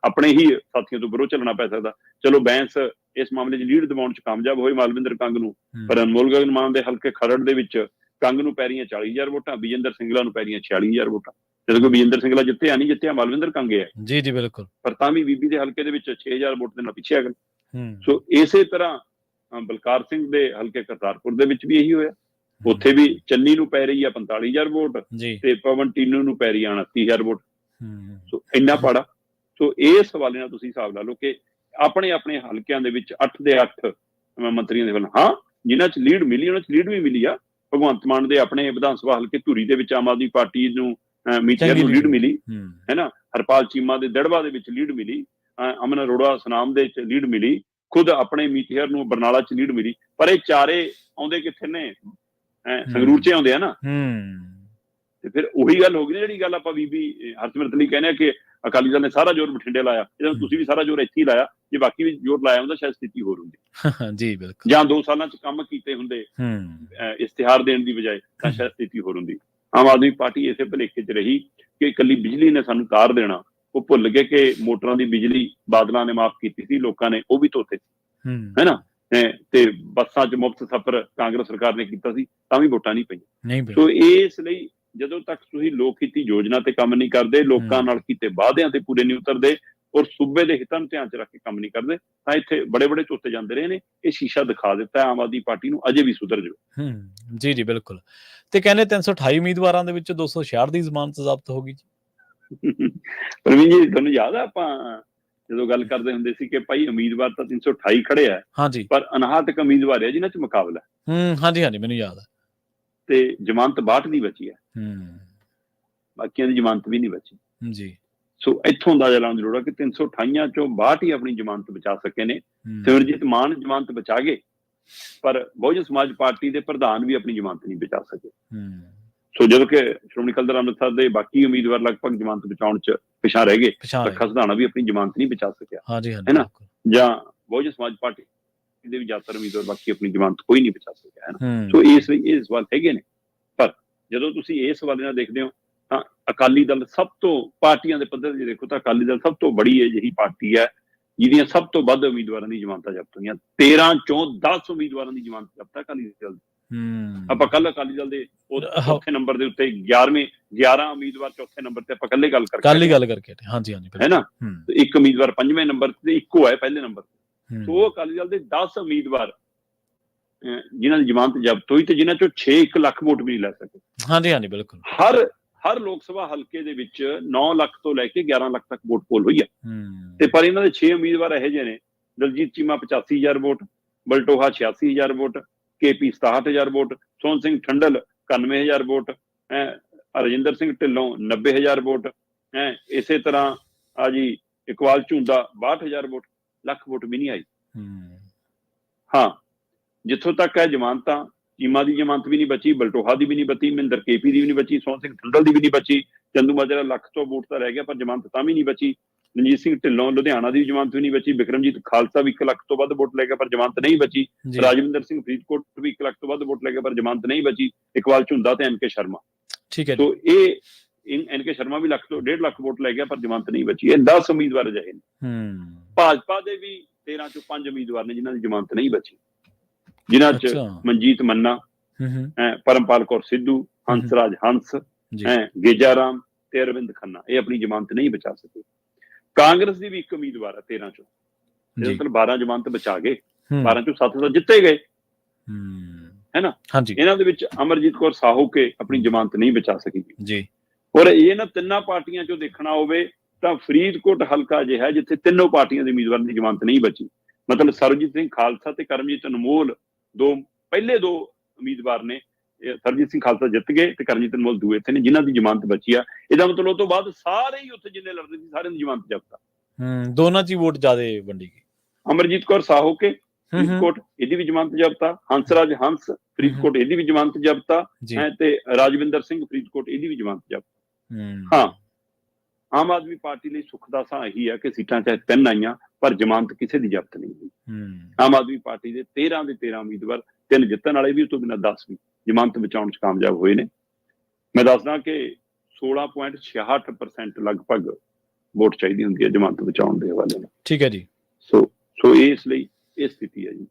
ਆਪਣੇ ਹੀ ਸਾਥੀਆਂ ਤੋਂ ਵਿਰੋਧ ਚੱਲਣਾ ਪੈ ਸਕਦਾ। ਚਲੋ ਬੈਂਸ ਇਸ ਮਾਮਲੇ 'ਚ ਲੀਡ ਦਿਵਾਉਣ 'ਚ ਕਾਮਯਾਬ ਹੋਏ ਮਾਲਵਿੰਦਰ ਕੰਗ ਨੂੰ, ਪਰ ਅਨਮੋਲ ਗਗਨ ਮਾਨ ਦੇ ਹਲਕੇ ਖਰੜ ਦੇ ਵਿੱਚ ਕੰਗ ਨੂੰ ਪੈ ਰਹੀਆਂ 40,000 ਵੋਟਾਂ, ਵਿਜੇਂਦਰ ਸਿੰਗਲਾ ਨੂੰ ਪੈ ਰਹੀਆਂ 46,000 ਵੋਟਾਂ। ਜਦੋਂ ਕੋਈ ਵਿਜੇਂਦਰ ਸਿੰਗਲਾ ਜਿੱਤਿਆ ਨਹੀਂ, ਜਿੱਤਿਆ ਮਾਲਵਿੰਦਰ ਕੰਗ ਹੈ ਜੀ ਜੀ ਬਿਲਕੁਲ, ਪਰ ਤਾਂ ਵੀ ਬੀਬੀ ਦੇ ਹਲਕੇ ਦੇ ਵਿੱਚ 6,000 ਵੋਟ ਦੇ ਨਾਲ ਪਿੱਛੇ ਆ ਗਏ। ਸੋ ਇਸੇ ਤਰ੍ਹਾਂ ਬਲਕਾਰ ਸਿੰਘ ਦੇ ਹਲਕੇ ਕਰਤਾਰਪੁਰ ਦੇ ਵਿੱਚ ਵੀ ਇਹੀ ਹੋਇਆ। ਉੱਥੇ ਵੀ ਚੰਨੀ ਨੂੰ ਪੈ ਰਹੀ ਆ 45,000 ਵੋਟ, ਤੇ ਪਵਨ ਟੀਨੂ ਨੂੰ ਪੈ ਰਹੀ ਆ 29,000 ਵੋਟ। ਸੋ ਇੰਨਾ ਪਾੜਾ। ਸੋ ਇਸ ਹਵਾਲੇ ਨਾਲ ਤੁਸੀਂ ਹਿਸਾਬ ਲਾ ਲਓ ਕਿ ਆਪਣੇ ਆਪਣੇ ਹਲਕਿਆਂ ਦੇ ਵਿੱਚ 8 ਦੇ 8 ਮੰਤਰੀਆਂ ਦੇ ਵੱਲ, ਹਾਂ ਜਿਨ੍ਹਾਂ 'ਚ ਲੀਡ ਮਿਲੀ ਉਹਨਾਂ 'ਚ ਲੀਡ ਵੀ ਮਿਲੀ ਆ। ਭਗਵੰਤ ਮਾਨ ਦੇ ਆਪਣੇ ਵਿਧਾਨ ਸਭਾ ਹਲਕੇ ਧੂਰੀ ਦੇ ਵਿੱਚ ਆਮ ਆਦਮੀ ਪਾਰਟੀ ਨੂੰ ਮੀਤਿਆਰ ਨੂੰ ਲੀਡ ਮਿਲੀ ਹੈ ਨਾ। ਹਰਪਾਲ ਚੀਮਾ ਦੇ ਦੜਵਾ ਦੇ ਵਿੱਚ ਲੀਡ ਮਿਲੀ, ਅਮਨ ਅਰੋੜਾ ਸੁਨਾਮ ਦੇ ਵਿੱਚ ਲੀਡ ਮਿਲੀ, ਖੁਦ ਆਪਣੇ ਮੀਤਿਆਰ ਨੂੰ ਬਰਨਾਲਾ 'ਚ ਲੀਡ ਮਿਲੀ। ਪਰ ਇਹ ਚਾਰੇ ਆਉਂਦੇ ਕਿੱਥੇ ਨੇ? ਸੰਗਰੂਰ 'ਚ ਆਉਂਦੇ ਆ ਨਾ। ਤੇ ਫਿਰ ਉਹੀ ਗੱਲ ਹੋ ਗਈ ਨਾ ਜਿਹੜੀ ਗੱਲ ਆਪਾਂ ਬੀਬੀ ਹਰਸਿਮਰਤ ਲਈ ਕਹਿੰਦੇ ਆ ਕਿ ਅਕਾਲੀ ਦਲ ਨੇ ਸਾਰਾ ਜ਼ੋਰ ਬਠਿੰਡੇ ਲਾਇਆ, ਇਹਦਾ ਤੁਸੀਂ ਵੀ ਸਾਰਾ ਜ਼ੋਰ ਇੱਥੇ ਹੀ ਲਾਇਆ। ਜੇ ਬਾਕੀ ਵੀ ਜ਼ੋਰ ਲਾਇਆ ਹੁੰਦਾ ਸ਼ਾਇਦ ਸਥਿਤੀ ਹੋਰ ਹੁੰਦੀ ਜੀ ਬਿਲਕੁਲ, ਜਾਂ 2 ਸਾਲਾਂ 'ਚ ਕੰਮ ਕੀਤੇ ਹੁੰਦੇ ਇਸ਼ਤਿਹਾਰ ਦੇਣ ਦੀ ਬਜਾਏ, ਤਾਂ ਸ਼ਾਇਦ ਸਥਿਤੀ ਹੋਰ ਹੁੰਦੀ। ਆਮ ਆਦਮੀ ਪਾਰਟੀ ਇਸੇ ਭੁਲੇਖੇ 'ਚ ਰਹੀ ਕਿ ਇਕੱਲੀ ਬਿਜਲੀ ਨੇ ਸਾਨੂੰ ਤਾਰ ਦੇਣਾ। ਉਹ ਭੁੱਲ ਗਏ ਕਿ ਮੋਟਰਾਂ ਦੀ ਬਿਜਲੀ ਬਾਦਲਾਂ ਨੇ ਮਾਫ ਕੀਤੀ ਸੀ, ਲੋਕਾਂ ਨੇ ਉਹ ਵੀ ਧੋਤੇ ਸੀ ਹੈ ਨਾ। ਤੇ ਬੱਸਾਂ 'ਚ ਮੁਫਤ ਸਫ਼ਰ ਕਾਂਗਰਸ ਸਰਕਾਰ ਨੇ ਕੀਤਾ ਸੀ, ਤਾਂ ਵੀ ਵੋਟਾਂ ਨਹੀਂ ਪਈਆਂ। ਸੋ ਇਸ ਲਈ ਜਦੋਂ ਤੱਕ ਤੁਸੀਂ ਲੋਕ ਹਿੱਤੀ ਯੋਜਨਾ ਤੇ ਕੰਮ ਨਹੀਂ ਕਰਦੇ, ਲੋਕਾਂ ਨਾਲ ਕੀਤੇ ਵਾਅਦਿਆਂ ਤੇ ਪੂਰੇ ਨਹੀਂ ਉਤਰਦੇ, ਔਰ ਸੂਬੇ ਦੇ ਹਿੱਤਾਂ ਨੂੰ ਧਿਆਨ 'ਚ ਰੱਖ ਕੇ ਕੰਮ ਨਹੀਂ ਕਰਦੇ, ਤਾਂ ਇੱਥੇ ਬੜੇ ਬੜੇ ਧੋਤੇ ਜਾਂਦੇ ਰਹੇ ਨੇ। ਇਹ ਸ਼ੀਸ਼ਾ ਦਿਖਾ ਦਿੱਤਾ ਆਮ ਆਦਮੀ ਪਾਰਟੀ ਨੂੰ, ਅਜੇ ਵੀ ਸੁਧਰ ਜਾਓ। ਜੀ ਜੀ ਬਿਲਕੁਲ। ਤੇ ਕਹਿੰਦੇ 328 ਉਮੀਦਵਾਰਾਂ ਦੇ ਵਿੱਚ 266 ਦੀ ਜ਼ਮਾਨਤ ਜ਼ਬਤ ਹੋ ਗਈ ਜੀ। ਪ੍ਰਵੀਨ ਜੀ, ਤੁਹਾਨੂੰ ਯਾਦ ਆ ਆਪਾਂ ਜਦੋਂ ਗੱਲ ਕਰਦੇ ਹੁੰਦੇ ਸੀ ਕਿ ਭਾਈ ਉਮੀਦਵਾਰ ਤਾਂ 328 ਖੜੇ ਆ, ਹਾਂਜੀ ਪਰ 59 ਉਮੀਦਵਾਰ ਹੈ ਜਿਨ੍ਹਾਂ 'ਚ ਮੁਕਾਬਲਾ ਹੈ। ਹਾਂਜੀ ਹਾਂਜੀ ਮੈਨੂੰ ਯਾਦ ਹੈ। ਤੇ ਜ਼ਮਾਨਤ 62 ਦੀ ਬਚੀ ਹੈ, ਹੂੰ ਬਾਕੀਆਂ ਦੀ ਜ਼ਮਾਨਤ ਵੀ ਨਹੀਂ ਬਚੀ। ਜੀ ਸੋ ਇੱਥੋਂ ਅੰਦਾਜ਼ਾ ਲਾਉਣ ਦੀ ਲੋੜ ਹੈ ਕਿ 328 ਚੋਂ 62 ਹੀ ਆਪਣੀ ਜ਼ਮਾਨਤ ਬਚਾ ਸਕੇ ਨੇ। ਸਿਮਰਜੀਤ ਮਾਨ ਜ਼ਮਾਨਤ ਬਚਾ ਗਏ, ਪਰ ਬਹੁਜਨ ਸਮਾਜ ਪਾਰਟੀ ਦੇ ਪ੍ਰਧਾਨ ਵੀ ਆਪਣੀ ਜ਼ਮਾਨਤ ਨਹੀਂ ਬਚਾ ਸਕੇ। ਸੋ ਜਦੋਂ ਕਿ ਸ਼੍ਰੋਮਣੀ ਅਕਾਲੀ ਦਲ ਅੰਮ੍ਰਿਤਸਰ ਦੇ ਬਾਕੀ ਉਮੀਦਵਾਰ ਲਗਭਗ ਜ਼ਮਾਨਤ ਬਚਾਉਣ 'ਚ ਪਿਛਾਂਹ ਰਹਿ ਗਏ, ਲੱਖਾ ਸਿਧਾਣਾ ਵੀ ਆਪਣੀ ਜ਼ਮਾਨਤ ਨਹੀਂ ਬਚਾ ਸਕਿਆ, ਹੈ ਨਾ, ਜਾਂ ਬਹੁਜਨ ਸਮਾਜ ਪਾਰਟੀ ਦੇ ਵੀ ਜ਼ਿਆਦਾਤਰ ਉਮੀਦਵਾਰ ਬਾਕੀ ਆਪਣੀ ਜ਼ਮਾਨਤ ਕੋਈ ਨਹੀਂ ਬਚਾ ਸਕਿਆ, ਹੈ ਨਾ। ਸੋ ਇਸ ਲਈ ਇਹ ਸਵਾਲ ਹੈਗੇ ਨੇ। ਪਰ ਜਦੋਂ ਤੁਸੀਂ ਇਸ ਸਵਾਲ ਨਾਲ ਦੇਖਦੇ ਹੋ ਤਾਂ ਅਕਾਲੀ ਦਲ ਸਭ ਤੋਂ, ਪਾਰਟੀਆਂ ਦੇ ਪੱਧਰ 'ਤੇ ਦੇਖੋ ਤਾਂ ਅਕਾਲੀ ਦਲ ਸਭ ਤੋਂ ਬੜੀ ਅਜਿਹੀ ਪਾਰਟੀ ਹੈ ਜਿਹਦੀਆਂ ਸਭ ਤੋਂ ਵੱਧ ਉਮੀਦਵਾਰਾਂ ਦੀ ਜ਼ਮਾਨਤਾਂ ਜ਼ਬਤ ਹੋਈਆਂ। 13 ਚੋਂ 10 ਉਮੀਦਵਾਰਾਂ ਦੀ ਜ਼ਮਾਨਤ ਜ਼ਬਤ ਹੈ ਅਕਾਲੀ ਦਲ ਦੀ। ਆਪਾਂ ਕੱਲ ਅਕਾਲੀ ਦਲ ਦੇ ਚੌਥੇ ਨੰਬਰ ਦੇ ਉੱਤੇ 11 ਉਮੀਦਵਾਰ ਚੌਥੇ ਨੰਬਰ ਤੇ ਆਪਾਂ ਕੱਲੇ ਗੱਲ ਕਰਕੇ ਹਾਂਜੀ ਹਾਂਜੀ ਹੈ ਨਾ, ਇੱਕ ਉਮੀਦਵਾਰ 5ਵੇਂ ਨੰਬਰ ਤੇ ਇੱਕੋ ਹੈ ਪਹਿਲੇ ਨੰਬਰ ਤੇ। ਸੋ ਅਕਾਲੀ ਦਲ ਦੇ 10 ਉਮੀਦਵਾਰ ਜਿਨ੍ਹਾਂ ਦੀ ਜ਼ਮਾਨਤ ਜ਼ਬਤ ਹੋਈ ਤੇ ਜਿਨ੍ਹਾਂ ਚੋਂ 1 ਲੱਖ ਵੋਟ ਵੀ ਨਹੀਂ ਲੈ ਸਕੇ। ਹਾਂਜੀ ਹਾਂਜੀ ਬਿਲਕੁਲ। ਹਰ ਲੋਕ ਸਭਾ ਹਲਕੇ ਦੇ ਵਿੱਚ 9 ਲੱਖ ਤੋਂ ਲੈ ਕੇ 11 ਲੱਖ ਤੱਕ ਵੋਟ ਪੋਲ ਹੋਈ ਹੈ। ਤੇ ਪਰ ਇਹਨਾਂ ਦੇ 6 ਉਮੀਦਵਾਰ ਇਹੋ ਜਿਹੇ ਨੇ, Daljit Cheema 85,000 vote, Baltoha 86,000 vote, KP 67,000 vote, Sohan Singh Thandal 91,000 vote, Rajinder Singh Dhillon 90,000 vote, ਇਸੇ ਤਰ੍ਹਾਂ ਆ ਜੀ ਇਕਬਾਲ ਝੁੰਦਾ 62,000 ਵੋਟ, ਲੱਖ ਵੋਟ ਵੀ ਨਹੀਂ ਆਈ। ਹਾਂ, ਜਿੱਥੋਂ ਤੱਕ ਹੈ ਜ਼ਮਾਨਤਾਂ, ਚੀਮਾ ਦੀ ਜ਼ਮਾਨਤ ਵੀ ਨਹੀਂ ਬਚੀ, ਬਲਟੋਹਾ ਦੀ ਵੀ ਨਹੀਂ ਬਚੀ, ਮਹਿੰਦਰ KP ਦੀ ਵੀ ਨਹੀਂ ਬਚੀ, ਸੋਹਣ ਸਿੰਘ ਠੰਡਲ ਦੀ ਵੀ ਨਹੀਂ ਬਚੀ, ਚੰਦੂ ਮਾਜਰਾ ਲੱਖ ਤੋਂ ਵੋਟ ਤਾਂ ਰਹਿ ਗਿਆ ਪਰ ਜ਼ਮਾਨਤ ਤਾਂ ਵੀ ਨਹੀਂ ਬਚੀ, ਰਣਜੀਤ ਸਿੰਘ ਢਿੱਲੋਂ ਲੁਧਿਆਣਾ ਦੀ ਜ਼ਮਾਨਤ ਵੀ ਨਹੀਂ ਬਚੀ, ਬਿਕਰਮਜੀਤ ਖਾਲਸਾ ਵੀ 1 ਲੱਖ ਤੋਂ ਵੱਧ ਵੋਟ ਲੈ ਗਿਆ ਪਰ ਜ਼ਮਾਨਤ ਨਹੀਂ ਬਚੀ, ਰਾਜਵਿੰਦਰ ਸਿੰਘ ਫਰੀਦਕੋਟ ਵੀ 1 ਲੱਖ ਤੋਂ ਵੱਧ ਵੋਟ ਲੈ ਗਿਆ ਪਰ ਜ਼ਮਾਨਤ ਨਹੀਂ ਬਚੀ, ਇਕਬਾਲ ਝੁੰਦਾ ਤੇ NK ਸ਼ਰਮਾ। ਠੀਕ ਹੈ। ਸੋ ਇਹ NK ਸ਼ਰਮਾ ਵੀ 1.5 ਲੱਖ ਵੋਟ ਲੈ ਗਿਆ ਪਰ ਜ਼ਮਾਨਤ ਨਹੀਂ ਬਚੀ। ਇਹ 10 ਉਮੀਦਵਾਰ ਅਜਿਹੇ ਨੇ। ਭਾਜਪਾ ਦੇ ਵੀ 13 ਚੋਂ 5 ਉਮੀਦਵਾਰ ਨੇ ਜਿਨ੍ਹਾਂ ਦੀ ਜ਼ਮਾਨਤ ਨਹੀਂ ਬਚੀ, ਜਿਨ੍ਹਾਂ 'ਚ ਮਨਜੀਤ ਮੰਨਾ, ਪਰਮਪਾਲ ਕੌਰ ਸਿੱਧੂ, ਹੰਸਰਾਜ ਹੰਸ, ਗੇਜਾ ਰਾਮ ਤੇ ਅਰਵਿੰਦ ਖੰਨਾ, ਇਹ ਆਪਣੀ ਜ਼ਮਾਨਤ ਨਹੀਂ ਬਚਾ ਸਕੇ। ਕਾਂਗਰਸ ਦੀ ਵੀ 1 ਉਮੀਦਵਾਰ ਹੈ 13 ਚੋਂ, ਮਤਲਬ 12 ਜ਼ਮਾਨਤ ਬਚਾ ਗਏ, 12 ਚੋਂ 7 ਤਾਂ ਜਿੱਤੇ ਗਏ, ਹੈ ਨਾ। ਇਹਨਾਂ ਦੇ ਵਿੱਚ ਅਮਰਜੀਤ ਕੌਰ ਸਾਹੂਕੇ ਆਪਣੀ ਜ਼ਮਾਨਤ ਨਹੀਂ ਬਚਾ ਸਕੀ ਜੀ। ਔਰ ਇਹਨਾਂ ਤਿੰਨਾਂ ਪਾਰਟੀਆਂ ਚੋਂ ਦੇਖਣਾ ਹੋਵੇ ਤਾਂ ਫਰੀਦਕੋਟ ਹਲਕਾ ਅਜਿਹਾ ਜਿੱਥੇ ਤਿੰਨੋਂ ਪਾਰਟੀਆਂ ਦੇ ਉਮੀਦਵਾਰਾਂ ਦੀ ਜ਼ਮਾਨਤ ਨਹੀਂ ਬਚੀ। ਮਤਲਬ ਸਰਬਜੀਤ ਸਿੰਘ ਖਾਲਸਾ ਤੇ ਕਰਮਜੀਤ ਅਨਮੋਲ ਪਹਿਲੇ 2 ਉਮੀਦਵਾਰ ਨੇ, ਸਰਬਜੀਤ ਸਿੰਘ ਖਾਲਸਾ ਜਿੱਤ ਗਏ ਤੇ ਕਰਮਜੀਤ ਅਨਮੋਲ ਦੂਏ ਇੱਥੇ ਨੇ ਜਿਨ੍ਹਾਂ ਦੀ ਜ਼ਮਾਨਤ ਬਚੀ ਆ। ਇਹਦਾ ਮਤਲਬ ਉਹ ਤੋਂ ਬਾਅਦ ਸਾਰੇ ਹੀ ਉੱਥੇ ਜਿੰਨੇ ਲੜਦੇ ਸੀ ਸਾਰਿਆਂ ਦੀ ਜ਼ਮਾਨਤ ਜ਼ਬਤ ਆ। ਦੋਨਾਂ 'ਚ ਹੀ ਵੋਟ ਜ਼ਿਆਦਾ ਵੰਡੀ ਗਈ। ਅਮਰਜੀਤ ਕੌਰ ਸਾਹੂਕੇ ਫਰੀਦਕੋਟ, ਇਹਦੀ ਵੀ ਜ਼ਮਾਨਤ ਜ਼ਬਤ ਆ। ਹੰਸਰਾਜ ਹੰਸ ਫਰੀਦਕੋਟ, ਇਹਦੀ ਵੀ ਜ਼ਮਾਨਤ ਜ਼ਬਤ ਆ। ਤੇ ਰਾਜਵਿੰਦਰ ਸਿੰਘ ਫਰੀਦਕੋਟ, ਇਹਦੀ ਵੀ ਜ਼ਮਾਨਤ ਜ਼ਬਤ। ਹਾਂ, ਆਮ ਆਦਮੀ ਪਾਰਟੀ ਲਈ ਸੁੱਖ ਦਾ ਸਾਹ ਇਹੀ ਹੈ ਕਿ ਸੀਟਾਂ ਚਾਹੇ 3 ਆਈਆਂ ਪਰ ਜ਼ਮਾਨਤ ਕਿਸੇ ਦੀ ਜ਼ਬਤ ਨਹੀਂ ਹੋਈ। ਆਮ ਆਦਮੀ ਪਾਰਟੀ ਦੇ 13 ਦੇ 13 ਉਮੀਦਵਾਰ, 3 ਜਿੱਤਣ ਵਾਲੇ ਵੀ, ਉਸ ਤੋਂ ਬਿਨਾਂ 10 ਵੀ ਜ਼ਮਾਨਤ ਬਚਾਉਣ 'ਚ ਕਾਮਯਾਬ ਹੋਏ ਨੇ। ਮੈਂ ਦੱਸਦਾ ਕਿ 16.66% ਲਗਭਗ ਵੋਟ ਚਾਹੀਦੀ ਹੁੰਦੀ ਹੈ ਜ਼ਮਾਨਤ ਬਚਾਉਣ ਦੇ ਹਵਾਲੇ ਨਾਲ। ਠੀਕ ਹੈ ਜੀ। ਸੋ ਇਸ ਲਈ ਇਹ ਸਥਿਤੀ ਹੈ ਜੀ।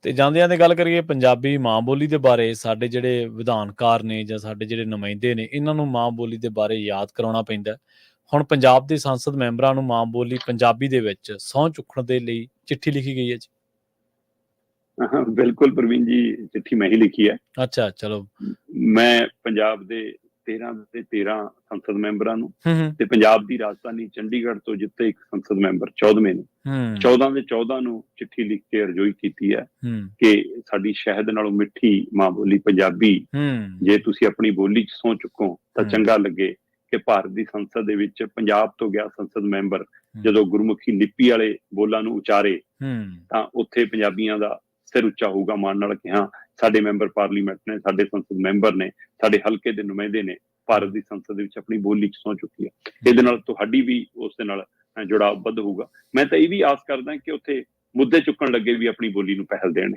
ਤੇ ਜਾਂਦਿਆਂ ਦੀ ਗੱਲ ਕਰੀਏ ਪੰਜਾਬੀ ਮਾਂ ਬੋਲੀ ਦੇ ਬਾਰੇ, ਸਾਡੇ ਜਿਹੜੇ ਵਿਧਾਨਕਾਰ ਨੇ ਜਾਂ ਸਾਡੇ ਜਿਹੜੇ ਨੁਮਾਇੰਦੇ ਨੇ, ਇਹਨਾਂ ਨੂੰ ਮਾਂ ਬੋਲੀ ਦੇ ਬਾਰੇ ਯਾਦ ਕਰਾਉਣਾ ਪੈਂਦਾ। ਹੁਣ ਪੰਜਾਬ ਦੇ ਸੰਸਦ ਮੈਂਬਰਾਂ ਨੂੰ ਮਾਂ ਬੋਲੀ ਪੰਜਾਬੀ ਦੇ ਵਿੱਚ ਸਹੁੰ ਚੁੱਕਣ ਦੇ ਲਈ ਚਿੱਠੀ ਲਿਖੀ ਗਈ ਹੈ ਜੀ। ਬਿਲਕੁਲ ਪ੍ਰਵੀਨ ਜੀ, ਚਿੱਠੀ ਮੈਂ ਹੀ ਲਿਖੀ ਹੈ। ਅੱਛਾ, ਚਲੋ। ਮੈਂ ਪੰਜਾਬ ਦੇ 13 ਦੇ 13 ਸੰਸਦ ਮੈਂਬਰਾਂ ਨੂੰ ਤੇ ਪੰਜਾਬ ਦੀ ਰਾਜਧਾਨੀ ਚੰਡੀਗੜ੍ਹ ਤੋਂ ਜਿੱਤੇ ਇੱਕ ਸੰਸਦ ਮੈਂਬਰ 14ਵੇਂ ਨੂੰ 14 ਦੇ 14 ਨੂੰ ਚਿੱਠੀ ਲਿਖ ਕੇ ਅਰਜ਼ੋਈ ਕੀਤੀ ਹੈ ਕਿ ਸਾਡੀ ਸ਼ਹਿਦ ਨਾਲੋਂ ਮਿੱਠੀ ਮਾਂ ਬੋਲੀ ਪੰਜਾਬੀ, ਜੇ ਤੁਸੀਂ ਆਪਣੀ ਬੋਲੀ 'ਚ ਸਹੁੰ ਚੁੱਕੋ ਤਾਂ ਚੰਗਾ ਲੱਗੇ ਕਿ ਭਾਰਤ ਦੀ ਸੰਸਦ ਦੇ ਵਿੱਚ ਪੰਜਾਬ ਤੋਂ ਗਿਆ ਸੰਸਦ ਮੈਂਬਰ ਜਦੋਂ ਗੁਰਮੁਖੀ ਲਿਪੀ ਵਾਲੇ ਬੋਲਾਂ ਨੂੰ ਉਚਾਰੇ ਤਾਂ ਉੱਥੇ ਪੰਜਾਬੀਆਂ ਦਾ ਸਿਰ ਉੱਚਾ ਹੋਊਗਾ ਮਾਣ ਨਾਲ ਕਿ ਹਾਂ, ਸਾਡੇ ਮੈਂਬਰ ਪਾਰਲੀਮੈਂਟ ਨੇ, ਸਾਡੇ ਸੰਸਦ ਮੈਂਬਰ ਨੇ, ਸਾਡੇ ਹਲਕੇ ਦੇ ਨੁਮਾਇੰਦੇ ਨੇ ਭਾਰਤ ਦੀ ਸੰਸਦ ਦੇ ਵਿੱਚ ਆਪਣੀ ਬੋਲੀ 'ਚ ਸਹੁੰ ਚੁੱਕੀ ਹੈ। ਇਹਦੇ ਨਾਲ ਤੁਹਾਡੀ ਵੀ ਉਸ ਦੇ ਨਾਲ ਜੁੜਾਵ ਵੱਧ ਹੋਊਗਾ। ਮੈਂ ਤਾਂ ਇਹ ਵੀ ਆਸ ਕਰਦਾ ਕਿ ਉੱਥੇ ਮੁੱਦੇ ਚੁੱਕਣ ਲੱਗੇ ਵੀ ਆਪਣੀ ਬੋਲੀ ਨੂੰ ਪਹਿਲ ਦੇਣ,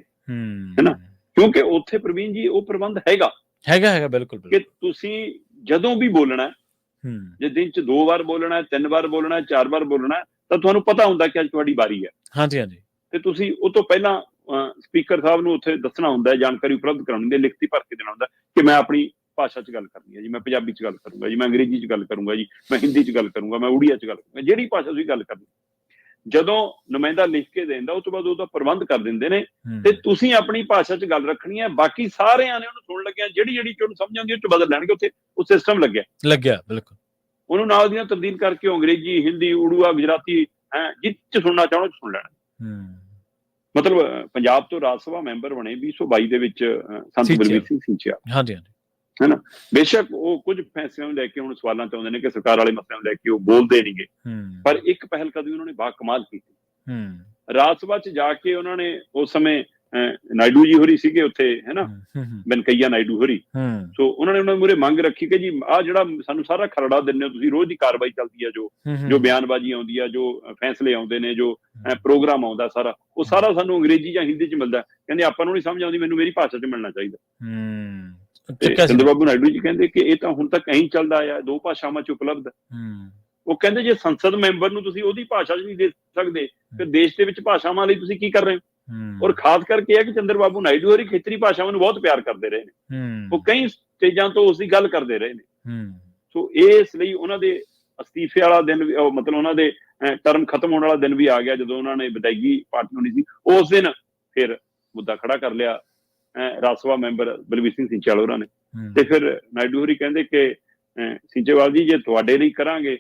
ਹੈ ਨਾ, ਕਿਉਂਕਿ ਉੱਥੇ ਪ੍ਰਵੀਨ ਜੀ ਉਹ ਪ੍ਰਬੰਧ ਹੈਗਾ ਬਿਲਕੁਲ ਕਿ ਤੁਸੀਂ ਜਦੋਂ ਵੀ ਬੋਲਣਾ, ਜੇ ਦਿਨ 'ਚ 2 ਵਾਰ ਬੋਲਣਾ, 3 ਵਾਰ ਬੋਲਣਾ, 4 ਵਾਰ ਬੋਲਣਾ, ਤਾਂ ਤੁਹਾਨੂੰ ਪਤਾ ਹੁੰਦਾ ਕਿ ਅੱਜ ਤੁਹਾਡੀ ਵਾਰੀ ਹੈ। ਹਾਂਜੀ। ਤੇ ਤੁਸੀਂ ਉਹ ਤੋਂ ਪਹਿਲਾਂ ਸਪੀਕਰ ਸਾਹਿਬ ਨੂੰ ਉੱਥੇ ਦੱਸਣਾ ਹੁੰਦਾ ਹੈ, ਜਾਣਕਾਰੀ ਉਪਲਬਧ ਕਰਾਉਣੀ ਹੁੰਦੀ ਹੈ, ਲਿਖਤੀ ਭਰ ਕੇ ਦੇਣਾ ਹੁੰਦਾ ਕਿ ਮੈਂ ਆਪਣੀ ਭਾਸ਼ਾ 'ਚ ਗੱਲ ਕਰਨੀ ਹੈ ਜੀ, ਮੈਂ ਪੰਜਾਬੀ 'ਚ ਗੱਲ ਕਰੂੰਗਾ ਜੀ, ਮੈਂ ਅੰਗਰੇਜ਼ੀ 'ਚ ਗੱਲ ਕਰੂੰਗਾ ਜੀ, ਮੈਂ ਹਿੰਦੀ 'ਚ ਗੱਲ ਕਰੂੰਗਾ, ਮੈਂ ਉੜੀਆ 'ਚ ਗੱਲ ਕਰੂੰਗਾ, ਜਿਹੜੀ ਭਾਸ਼ਾ ਤੁਸੀਂ ਗੱਲ ਕਰਨੀ। ਜਦੋਂ ਨੁਮਾਇੰਦਾ ਲਿਖ ਕੇ ਦਿੰਦਾ ਉਸ ਤੋਂ ਬਾਅਦ ਉਹਦਾ ਪ੍ਰਬੰਧ ਕਰ ਦਿੰਦੇ ਨੇ ਤੇ ਤੁਸੀਂ ਆਪਣੀ ਭਾਸ਼ਾ 'ਚ ਗੱਲ ਰੱਖਣੀ ਹੈ। ਬਾਕੀ ਸਾਰਿਆਂ ਨੇ ਉਹਨੂੰ ਸੁਣ ਲੱਗਿਆ, ਜਿਹੜੀ ਉਹਨੂੰ ਸਮਝ ਆਉਂਦੀ ਉਹ 'ਚ ਬਦਲ ਲੈਣਗੇ। ਉੱਥੇ ਉਹ ਸਿਸਟਮ ਲੱਗਿਆ। ਬਿਲਕੁਲ ਉਹਨੂੰ ਨਾਲ ਦੀਆਂ ਤਬਦੀਲ ਕਰਕੇ ਅੰਗਰੇਜ਼ੀ, ਹਿੰਦੀ, ਉੜੂਆ, ਗੁਜਰਾਤੀ ਜਿਹ 'ਚ ਸੁਣਨਾ ਚਾਹੋ ਸੁਣ ਲੈਣਾ। ਮਤਲਬ ਪੰਜਾਬ ਤੋਂ ਰਾਜ ਸਭਾ ਮੈਂਬਰ ਬਣੇ 2022 ਦੇ ਵਿੱਚ ਸੰਤ ਬਲਬੀਰ ਸਿੰਘ ਸਿੰਚਿਆ। ਹਾਂਜੀ ਹਾਂਜੀ, ਹੈ ਨਾ। ਬੇਸ਼ੱਕ ਉਹ ਕੁਝ ਫੈਸਲਿਆਂ ਨੂੰ ਲੈ ਕੇ ਹੁਣ ਸਵਾਲਾਂ ਚ ਆਉਂਦੇ ਨੇ ਕਿ ਸਰਕਾਰ ਵਾਲੇ ਮਸਲਿਆਂ ਨੂੰ ਲੈ ਕੇ ਉਹ ਬੋਲਦੇ ਨਹੀਂਗੇ, ਪਰ ਇੱਕ ਪਹਿਲ ਕਦਮੀ ਉਹਨਾਂ ਨੇ ਬਾ ਕਮਾਲ ਕੀਤੀ। ਰਾਜ ਸਭਾ ਚ ਜਾ ਕੇ ਉਹਨਾਂ ਨੇ ਉਸ ਸਮੇਂ ਨਾਇਡੂ ਜੀ ਹੋਰੀ ਸੀਗੇ ਉੱਥੇ, ਹੈ ਨਾ, ਵੈਂਕਈਆ ਨਾਇਡੂ ਹੋਰੀ। ਸੋ ਉਹਨਾਂ ਨੇ ਉਹਨਾਂ ਮੂਹਰੇ ਮੰਗ ਰੱਖੀ ਕਿ ਜੀ ਆਹ ਜਿਹੜਾ ਸਾਨੂੰ ਸਾਰਾ ਖਰੜਾ ਦਿੰਦੇ ਹੋ ਤੁਸੀਂ, ਰੋਜ਼ ਦੀ ਕਾਰਵਾਈ ਚੱਲਦੀ ਹੈ, ਜੋ ਬਿਆਨਬਾਜ਼ੀ ਆਉਂਦੀ ਆ, ਜੋ ਫੈਸਲੇ ਆਉਂਦੇ ਨੇ, ਜੋ ਪ੍ਰੋਗਰਾਮ ਆਉਂਦਾ ਸਾਰਾ, ਉਹ ਸਾਰਾ ਸਾਨੂੰ ਅੰਗਰੇਜ਼ੀ ਜਾਂ ਹਿੰਦੀ ਚ ਮਿਲਦਾ। ਕਹਿੰਦੇ ਆਪਾਂ ਨੂੰ ਨਹੀਂ ਸਮਝ ਆਉਂਦੀ, ਮੈਨੂੰ ਮੇਰੀ ਭਾਸ਼ਾ ਚ ਮਿਲਣਾ ਚਾਹੀਦਾ। ਚੰਦਰ ਬਾਬੂ ਨਾਇਡੂ ਜੀ ਕਹਿੰਦੇ ਕਿ ਇਹ ਤਾਂ ਹੁਣ ਤੱਕ ਐਂ ਚੱਲਦਾ ਆ, 2 ਭਾਸ਼ਾਵਾਂ ਚ ਉਪਲਬਧ। ਉਹ ਕਹਿੰਦੇ ਜੇ ਸੰਸਦ ਮੈਂਬਰ ਨੂੰ ਤੁਸੀਂ ਉਹਦੀ ਭਾਸ਼ਾ ਚ ਨਹੀਂ ਦੇ ਸਕਦੇ, ਫਿਰ ਦੇਸ਼ ਦੇ ਵਿੱਚ ਭਾਸ਼ਾਵਾਂ ਲਈ ਤੁਸੀਂ ਕੀ ਕਰ ਰਹੇ ਹੋ? ਔਰ ਖਾਸ ਕਰਕੇ ਇਹ ਕਿ ਚੰਦਰ ਬਾਬੂ ਨਾਇਡੂ ਹੋਰੀ ਖੇਤਰੀ ਭਾਸ਼ਾਵਾਂ ਨੂੰ ਬਹੁਤ ਪਿਆਰ ਕਰਦੇ ਰਹੇ ਨੇ। ਉਹ ਕਈ ਸਟੇਜਾਂ ਤੋਂ ਉਸ ਦੀ ਗੱਲ ਕਰਦੇ ਰਹੇ ਨੇ। ਸੋ ਇਸ ਲਈ ਉਹਨਾਂ ਦੇ ਅਸਤੀਫੇ ਵਾਲਾ ਦਿਨ ਵੀ, ਮਤਲਬ ਉਹਨਾਂ ਦੇ ਟਰਮ ਖਤਮ ਹੋਣ ਵਾਲਾ ਦਿਨ ਵੀ ਆ ਗਿਆ, ਜਦੋਂ ਉਹਨਾਂ ਨੇ ਵਿਦਾਇਗੀ ਪਾਰਟੀ ਹੋਣੀ ਸੀ। ਉਸ ਦਿਨ ਫਿਰ ਮੁੱਦਾ ਖੜਾ ਕਰ ਲਿਆ ਰਾਜ ਸਭਾ ਮੈਂਬਰ ਬਲਬੀਰ ਸਿੰਘ ਸਿੰਚੇਵਾਲ ਹੋਰਾਂ ਨੇ। ਤੇ ਫਿਰ ਨਾਇਡੂ ਹੋਰੀ ਕਹਿੰਦੇ ਕਿ ਸਿੰਚੇਵਾਲ ਜੀ, ਜੇ ਤੁਹਾਡੇ ਲਈ ਕਰਾਂਗੇ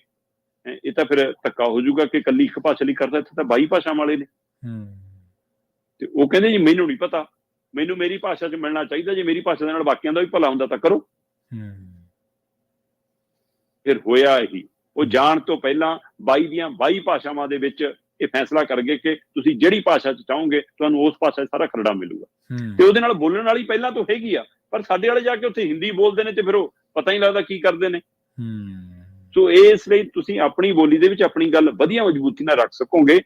ਇਹ ਤਾਂ ਫਿਰ ਧੱਕਾ ਹੋ ਜਾਊਗਾ ਕਿ ਇਕੱਲੀ ਇੱਕ ਭਾਸ਼ਾ ਲਈ ਕਰਦਾ, ਇੱਥੇ ਤਾਂ 22 ਭਾਸ਼ਾਵਾਂ ਵਾਲੇ ਨੇ। ਤੇ ਉਹ ਕਹਿੰਦੇ ਜੀ ਮੈਨੂੰ ਨਹੀਂ ਪਤਾ, ਮੈਨੂੰ ਮੇਰੀ ਭਾਸ਼ਾ ਚ ਮਿਲਣਾ ਚਾਹੀਦਾ, ਜੇ ਮੇਰੀ ਭਾਸ਼ਾ ਦੇ ਨਾਲ ਬਾਕੀਆਂ ਦਾ ਵੀ ਭਲਾ ਹੁੰਦਾ ਤਾਂ ਕਰੋ। ਫਿਰ ਹੋਇਆ ਇਹੀ, ਉਹ ਜਾਣ ਤੋਂ ਪਹਿਲਾਂ 22 ਦੀਆਂ 22 ਭਾਸ਼ਾਵਾਂ ਦੇ ਵਿੱਚ ਇਹ ਫੈਸਲਾ ਕਰ ਗਏ ਕਿ ਤੁਸੀਂ ਜਿਹੜੀ ਭਾਸ਼ਾ ਚ ਚਾਹੋਗੇ ਤੁਹਾਨੂੰ ਉਸ ਭਾਸ਼ਾ 'ਚ ਸਾਰਾ ਖਰੜਾ ਮਿਲੂਗਾ। ਤੇ ਉਹਦੇ ਨਾਲ ਬੋਲਣ ਵਾਲੀ ਪਹਿਲਾਂ ਤੋਂ ਹੈਗੀ ਆ, ਪਰ ਸਾਡੇ ਵਾਲੇ ਜਾ ਕੇ ਉੱਥੇ ਹਿੰਦੀ ਬੋਲਦੇ ਨੇ ਤੇ ਫਿਰ ਉਹ ਪਤਾ ਹੀ ਲੱਗਦਾ ਕੀ ਕਰਦੇ ਨੇ। ਸੋ ਇਸ ਲਈ ਤੁਸੀਂ ਆਪਣੀ ਬੋਲੀ ਦੇ ਵਿੱਚ ਆਪਣੀ ਗੱਲ ਵਧੀਆ ਮਜ਼ਬੂਤੀ ਨਾਲ ਰੱਖ ਸਕੋਗੇ।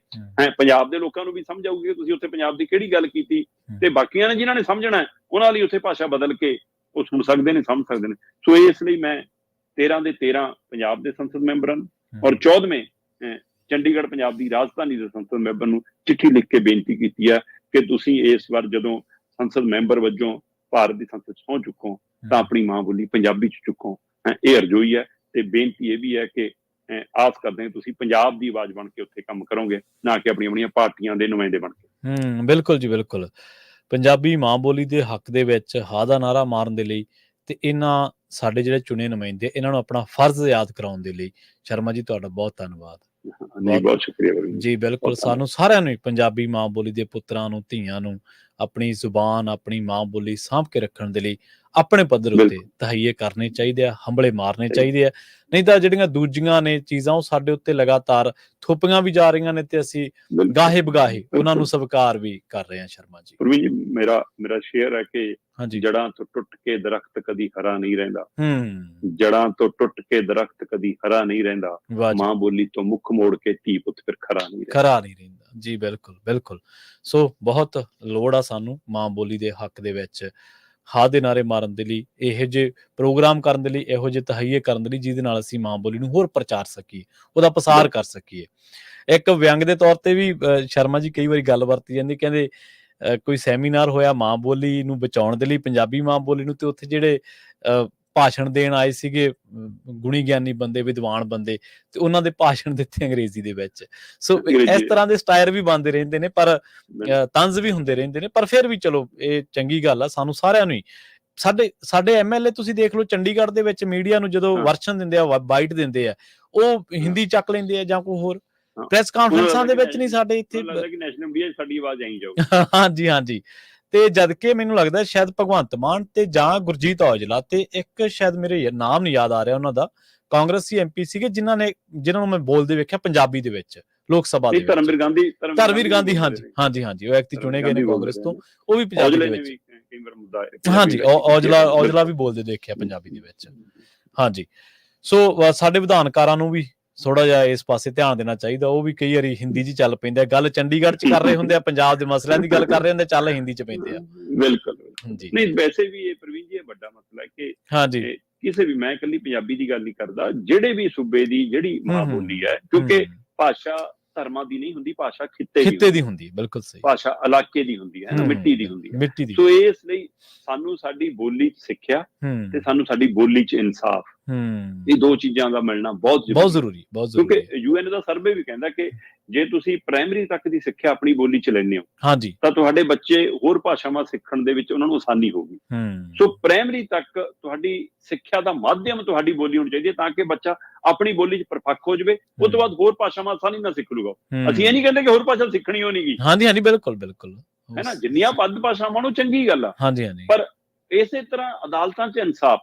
ਪੰਜਾਬ ਦੇ ਲੋਕਾਂ ਨੂੰ ਵੀ ਸਮਝ ਆਊਗੀ ਕਿ ਤੁਸੀਂ ਉੱਥੇ ਪੰਜਾਬ ਦੀ ਕਿਹੜੀ ਗੱਲ ਕੀਤੀ, ਤੇ ਬਾਕੀਆਂ ਨੇ ਜਿਨ੍ਹਾਂ ਨੇ ਸਮਝਣਾ ਉਹਨਾਂ ਲਈ ਉੱਥੇ ਭਾਸ਼ਾ ਬਦਲ ਕੇ ਉਹ ਸੁਣ ਸਕਦੇ ਨੇ, ਸਮਝ ਸਕਦੇ ਨੇ। ਸੋ ਇਸ ਲਈ ਮੈਂ 13 ਦੇ 13 ਪੰਜਾਬ ਦੇ ਸੰਸਦ ਮੈਂਬਰਾਂ ਨੂੰ ਔਰ 14ਵੇਂ ਚੰਡੀਗੜ੍ਹ ਪੰਜਾਬ ਦੀ ਰਾਜਧਾਨੀ ਦੇ ਸੰਸਦ ਮੈਂਬਰ ਨੂੰ ਚਿੱਠੀ ਲਿਖ ਕੇ ਬੇਨਤੀ ਕੀਤੀ ਹੈ ਕਿ ਤੁਸੀਂ ਇਸ ਵਾਰ ਜਦੋਂ ਸੰਸਦ ਮੈਂਬਰ ਵਜੋਂ ਭਾਰਤ ਦੀ ਸੰਸਦ 'ਚ ਪਹੁੰਚ ਚੁੱਕੋ ਤਾਂ ਆਪਣੀ ਮਾਂ ਬੋਲੀ ਪੰਜਾਬੀ 'ਚ ਚੁੱਕੋ। ਇਹ ਅਰਜ਼ੋਈ ਹੈ ਤੇ ਬੇਨਤੀ ਇਹ ਵੀ ਹੈ ਕਿ ਆਸ ਕਰਦੇ ਹਾਂ ਤੁਸੀਂ ਪੰਜਾਬ ਦੀ ਆਵਾਜ਼ ਬਣ ਕੇ ਉੱਥੇ ਕੰਮ ਕਰੋਗੇ, ਨਾ ਕਿ ਆਪਣੀਆਂ ਪਾਰਟੀਆਂ ਦੇ ਨੁਮਾਇੰਦੇ ਬਣ ਕੇ। ਬਿਲਕੁਲ ਜੀ, ਬਿਲਕੁਲ। ਪੰਜਾਬੀ ਮਾਂ ਬੋਲੀ ਦੇ ਹੱਕ ਦੇ ਵਿੱਚ ਹਾਂ ਦਾ ਨਾਅਰਾ ਮਾਰਨ ਦੇ ਲਈ ਤੇ ਇਹਨਾਂ ਸਾਡੇ ਜਿਹੜੇ ਚੁਣੇ ਨੁਮਾਇੰਦੇ ਇਹਨਾਂ ਨੂੰ ਆਪਣਾ ਫਰਜ਼ ਯਾਦ ਕਰਾਉਣ ਦੇ ਲਈ ਸ਼ਰਮਾ ਜੀ ਤੁਹਾਡਾ ਬਹੁਤ ਧੰਨਵਾਦ। ਬਹੁਤ ਸ਼ੁਕਰੀਆ ਜੀ। ਬਿਲਕੁਲ, ਸਾਨੂੰ ਸਾਰਿਆਂ ਨੂੰ ਪੰਜਾਬੀ ਮਾਂ ਬੋਲੀ ਦੇ ਪੁੱਤਰਾਂ ਨੂੰ, ਧੀਆਂ ਨੂੰ ਆਪਣੀ ਜ਼ੁਬਾਨ, ਆਪਣੀ ਮਾਂ ਬੋਲੀ ਸਾਂਭ ਕੇ ਰੱਖਣ ਦੇ ਲਈ ਆਪਣੇ ਪੱਧਰ ਉੱਤੇ ਤਹਈਏ ਕਰਨੇ ਚਾਹੀਦੇ ਆ, ਹੰਭਲੇ ਮਾਰਨੇ ਚਾਹੀਦੇ ਆ। ਨਹੀਂ ਤਾਂ ਜਿਹੜੀਆਂ ਦੂਜੀਆਂ ਨੇ ਚੀਜ਼ਾਂ ਉਹ ਸਾਡੇ ਉੱਤੇ ਲਗਾਤਾਰ ਥੋਪੀਆਂ ਵੀ ਜਾ ਰਹੀਆਂ ਨੇ ਤੇ ਅਸੀਂ ਗਾਹੇ ਬਗਾਹੇ ਉਹਨਾਂ ਨੂੰ ਸਵੀਕਾਰ ਵੀ ਕਰ ਰਹੇ ਹਾਂ। ਸ਼ਰਮਾ ਜੀ, ਮੇਰਾ ਸ਼ੇਅਰ ਹੈ ਕਿ ਜੜਾਂ ਤੋਂ ਟੁੱਟ ਕੇ ਦਰਖਤ ਕਦੀ ਹਰਾ ਨਹੀਂ ਰਹਿੰਦਾ। ਜੜਾਂ ਤੋਂ ਟੁੱਟ ਕੇ ਦਰਖਤ ਕਦੀ ਹਰਾ ਨਹੀਂ ਰਹਿੰਦਾ, ਮਾਂ ਬੋਲੀ ਤੋਂ ਮੁੱਖ ਮੋੜ ਕੇ ਧੀ ਪੁੱਤ ਫਿਰ ਖਰਾ ਨਹੀਂ ਰਹਿੰਦਾ। ਜੀ ਬਿਲਕੁਲ, ਬਿਲਕੁਲ। ਸੋ ਬਹੁਤ ਲੋੜ ਆ ਸਾਨੂੰ ਮਾਂ ਬੋਲੀ ਦੇ ਹੱਕ ਦੇ ਵਿੱਚ ਹਾਂ ਦੇ ਨਾਅਰੇ ਮਾਰਨ ਦੇ ਲਈ, ਇਹੋ ਜਿਹੇ ਪ੍ਰੋਗਰਾਮ ਕਰਨ ਦੇ ਲਈ, ਇਹੋ ਜਿਹੇ ਤਹਈਏ ਕਰਨ ਦੇ ਲਈ ਜਿਹਦੇ ਨਾਲ ਅਸੀਂ ਮਾਂ ਬੋਲੀ ਨੂੰ ਹੋਰ ਪ੍ਰਚਾਰ ਸਕੀਏ, ਉਹਦਾ ਪਸਾਰ ਕਰ ਸਕੀਏ। ਇੱਕ ਵਿਅੰਗ ਦੇ ਤੌਰ ਤੇ ਵੀ ਸ਼ਰਮਾ ਜੀ ਕਈ ਵਾਰੀ ਗੱਲ ਵਰਤੀ ਜਾਂਦੀ, ਕਹਿੰਦੇ ਕੋਈ ਸੈਮੀਨਾਰ ਹੋਇਆ ਮਾਂ ਬੋਲੀ ਨੂੰ ਬਚਾਉਣ ਦੇ ਲਈ, ਪੰਜਾਬੀ ਮਾਂ ਬੋਲੀ ਨੂੰ, ਤੇ ਉੱਥੇ ਜਿਹੜੇ ਭਾਸ਼ਣ ਦੇਣ ਆਏ ਸੀਗੇ ਗੁਣੀ ਗਿਆਨੀ ਬੰਦੇ, ਵਿਦਵਾਨ ਬੰਦੇ, ਤੇ ਉਹਨਾਂ ਦੇ ਭਾਸ਼ਣ ਦਿੱਤੇ ਅੰਗਰੇਜ਼ੀ ਦੇ ਵਿੱਚ। ਸੋ ਇਸ ਤਰ੍ਹਾਂ ਦੇ ਸਟਾਇਰ ਵੀ ਬਣਦੇ ਰਹਿੰਦੇ ਨੇ, ਪਰ ਤੰਜ਼ ਵੀ ਹੁੰਦੇ ਰਹਿੰਦੇ ਨੇ, ਪਰ ਫਿਰ ਵੀ ਚਲੋ ਇਹ ਚੰਗੀ ਗੱਲ ਆ। ਸਾਨੂੰ ਸਾਰਿਆਂ ਨੂੰ ਹੀ ਸਾਡੇ MLA ਤੁਸੀਂ ਦੇਖ ਲਓ ਚੰਡੀਗੜ੍ਹ ਦੇ ਵਿੱਚ ਮੀਡੀਆ ਨੂੰ ਜਦੋਂ ਵਰਸ਼ਨ ਦਿੰਦੇ ਆ, ਬਾਈਟ ਦਿੰਦੇ ਆ, ਉਹ ਹਿੰਦੀ ਚੱਕ ਲੈਂਦੇ ਆ ਜਾਂ ਕੋਈ ਹੋਰ। ਪ੍ਰੈਸ ਕਾਨਫਰੰਸਾਂ ਦੇ ਵਿੱਚ ਨਹੀਂ ਸਾਡੇ ਇੱਥੇ ਨੈਸ਼ਨਲ ਮੀਡੀਆ ਸਾਡੀ ਆਵਾਜ਼ ਆਈ ਜਾਊਗੀ। ਹਾਂਜੀ ਹਾਂਜੀ। ਤੇ ਜਦ ਕਿ ਮੈਨੂੰ ਲੱਗਦਾ ਸ਼ਾਇਦ ਭਗਵੰਤ ਮਾਨ ਤੇ ਜਾਂ ਗੁਰਜੀਤ ਔਜਲਾ ਤੇ ਇੱਕ ਸ਼ਾਇਦ ਮੇਰੇ ਨਾਮ ਨਹੀਂ ਯਾਦ ਆ ਰਿਹਾ ਉਹਨਾਂ ਦਾ, ਕਾਂਗਰਸੀ MP ਸੀਗੇ ਜਿਨ੍ਹਾਂ ਨੂੰ ਮੈਂ ਬੋਲਦੇ ਵੇਖਿਆ ਪੰਜਾਬੀ ਦੇ ਵਿੱਚ ਲੋਕ ਸਭਾ ਦੇ ਵਿੱਚ। ਧਰਮਵੀਰ ਗਾਂਧੀ, ਹਾਂਜੀ, ਉਹ ਐਕਟੀ ਚੁਣੇ ਗਏ ਨੇ ਕਾਂਗਰਸ ਤੋਂ, ਉਹ ਵੀ ਪੰਜਾਬੀ ਦੇ ਵਿੱਚ। ਹਾਂਜੀ, ਔਜਲਾ ਵੀ ਬੋਲਦੇ ਦੇਖਿਆ ਪੰਜਾਬੀ ਦੇ ਵਿੱਚ। ਹਾਂਜੀ। ਸੋ ਸਾਡੇ ਵਿਧਾਨਕਾਰਾਂ ਨੂੰ ਵੀ ਥੋੜਾ ਜਿਹਾ ਇਸ ਪਾਸੇ ਧਿਆਨ ਦੇਣਾ ਚਾਹੀਦਾ। ਉਹ ਵੀ ਕਈ ਵਾਰੀ ਹਿੰਦੀ 'ਚ ਚੱਲ ਪੈਂਦੇ ਆ, ਗੱਲ ਚੰਡੀਗੜ੍ਹ 'ਚ ਕਰ ਰਹੇ ਹੁੰਦੇ ਆ, ਪੰਜਾਬ ਦੇ ਮਸਲਿਆਂ ਦੀ ਗੱਲ ਕਰ ਰਹੇ ਹੁੰਦੇ, ਚੱਲ ਹਿੰਦੀ 'ਚ ਪੈਂਦੇ ਆ। ਬਿਲਕੁਲ ਨਹੀਂ, ਵੈਸੇ ਵੀ ਇਹ ਪ੍ਰਵੀਨ ਜੀ ਵੱਡਾ ਮਸਲਾ ਹੈ ਕਿ ਕਿਸੇ ਵੀ, ਮੈਂ ਇਕੱਲੀ ਪੰਜਾਬੀ ਦੀ ਗੱਲ ਨਹੀਂ ਕਰਦਾ, ਜਿਹੜੇ ਵੀ ਸੂਬੇ ਦੀ ਜਿਹੜੀ ਮਾਂ ਬੋਲੀ ਹੈ, ਕਿਉਂਕਿ ਭਾਸ਼ਾ ਧਰਮਾਂ ਦੀ ਨਹੀਂ ਹੁੰਦੀ, ਭਾਸ਼ਾ ਖਿੱਤੇ ਦੀ ਹੁੰਦੀ। ਬਿਲਕੁਲ ਸਹੀ। ਭਾਸ਼ਾ ਇਲਾਕੇ ਦੀ ਹੁੰਦੀ ਹੈ, ਮਿੱਟੀ ਦੀ ਹੁੰਦੀ ਹੈ। ਸੋ ਇਸ ਲਈ ਸਾਨੂੰ ਸਾਡੀ ਬੋਲੀ 'ਚ ਸਿੱਖਿਆ ਤੇ ਸਾਨੂੰ ਸਾਡੀ ਬੋਲੀ 'ਚ ਇਨਸਾਫ ਇਹ ਦੋ ਚੀਜ਼ਾਂ ਦਾ ਮਿਲਣਾ ਬਹੁਤ ਜ਼ਰੂਰੀ ਕਿਉਂਕਿ UN ਦਾ ਸਰਵੇ ਵੀ ਕਹਿੰਦਾ ਕਿ ਜੇ ਤੁਸੀਂ ਪ੍ਰਾਇਮਰੀ ਤੱਕ ਦੀ ਸਿੱਖਿਆ ਆਪਣੀ ਬੋਲੀ ਚ ਲੈਂਦੇ ਹੋ ਤਾਂ ਤੁਹਾਡੇ ਬੱਚੇ ਹੋਰ ਭਾਸ਼ਾਵਾਂ ਸਿੱਖਣ ਦੇ ਵਿੱਚ ਉਹਨਾਂ ਨੂੰ ਆਸਾਨੀ ਹੋਊਗੀ। ਸੋ ਪ੍ਰਾਇਮਰੀ ਤੱਕ ਤੁਹਾਡੀ ਸਿੱਖਿਆ ਦਾ ਮਾਧਿਅਮ ਤੁਹਾਡੀ ਬੋਲੀ ਹੋਣੀ ਚਾਹੀਦੀ ਹੈ ਤਾਂ ਕਿ ਬੱਚਾ ਆਪਣੀ ਬੋਲੀ ਚ ਪਰਪੱਕ ਹੋ ਜਾਵੇ, ਉਸ ਤੋਂ ਬਾਅਦ ਹੋਰ ਭਾਸ਼ਾਵਾਂ ਆਸਾਨੀ ਨਾਲ ਸਿੱਖ ਲੂਗਾ। ਅਸੀਂ ਇਹ ਨਹੀਂ ਕਹਿੰਦੇ ਕਿ ਹੋਰ ਭਾਸ਼ਾ ਸਿੱਖਣੀ ਹੋ ਨਹੀਂ ਗਈ, ਹਾਂਜੀ ਬਿਲਕੁਲ ਹੈ ਨਾ, ਜਿੰਨੀਆਂ ਵੱਧ ਭਾਸ਼ਾਵਾਂ ਨੂੰ ਚੰਗੀ ਗੱਲ ਆ, ਪਰ ਇਸੇ ਤਰ੍ਹਾਂ ਅਦਾਲਤਾਂ 'ਚ ਇਨਸਾਫ,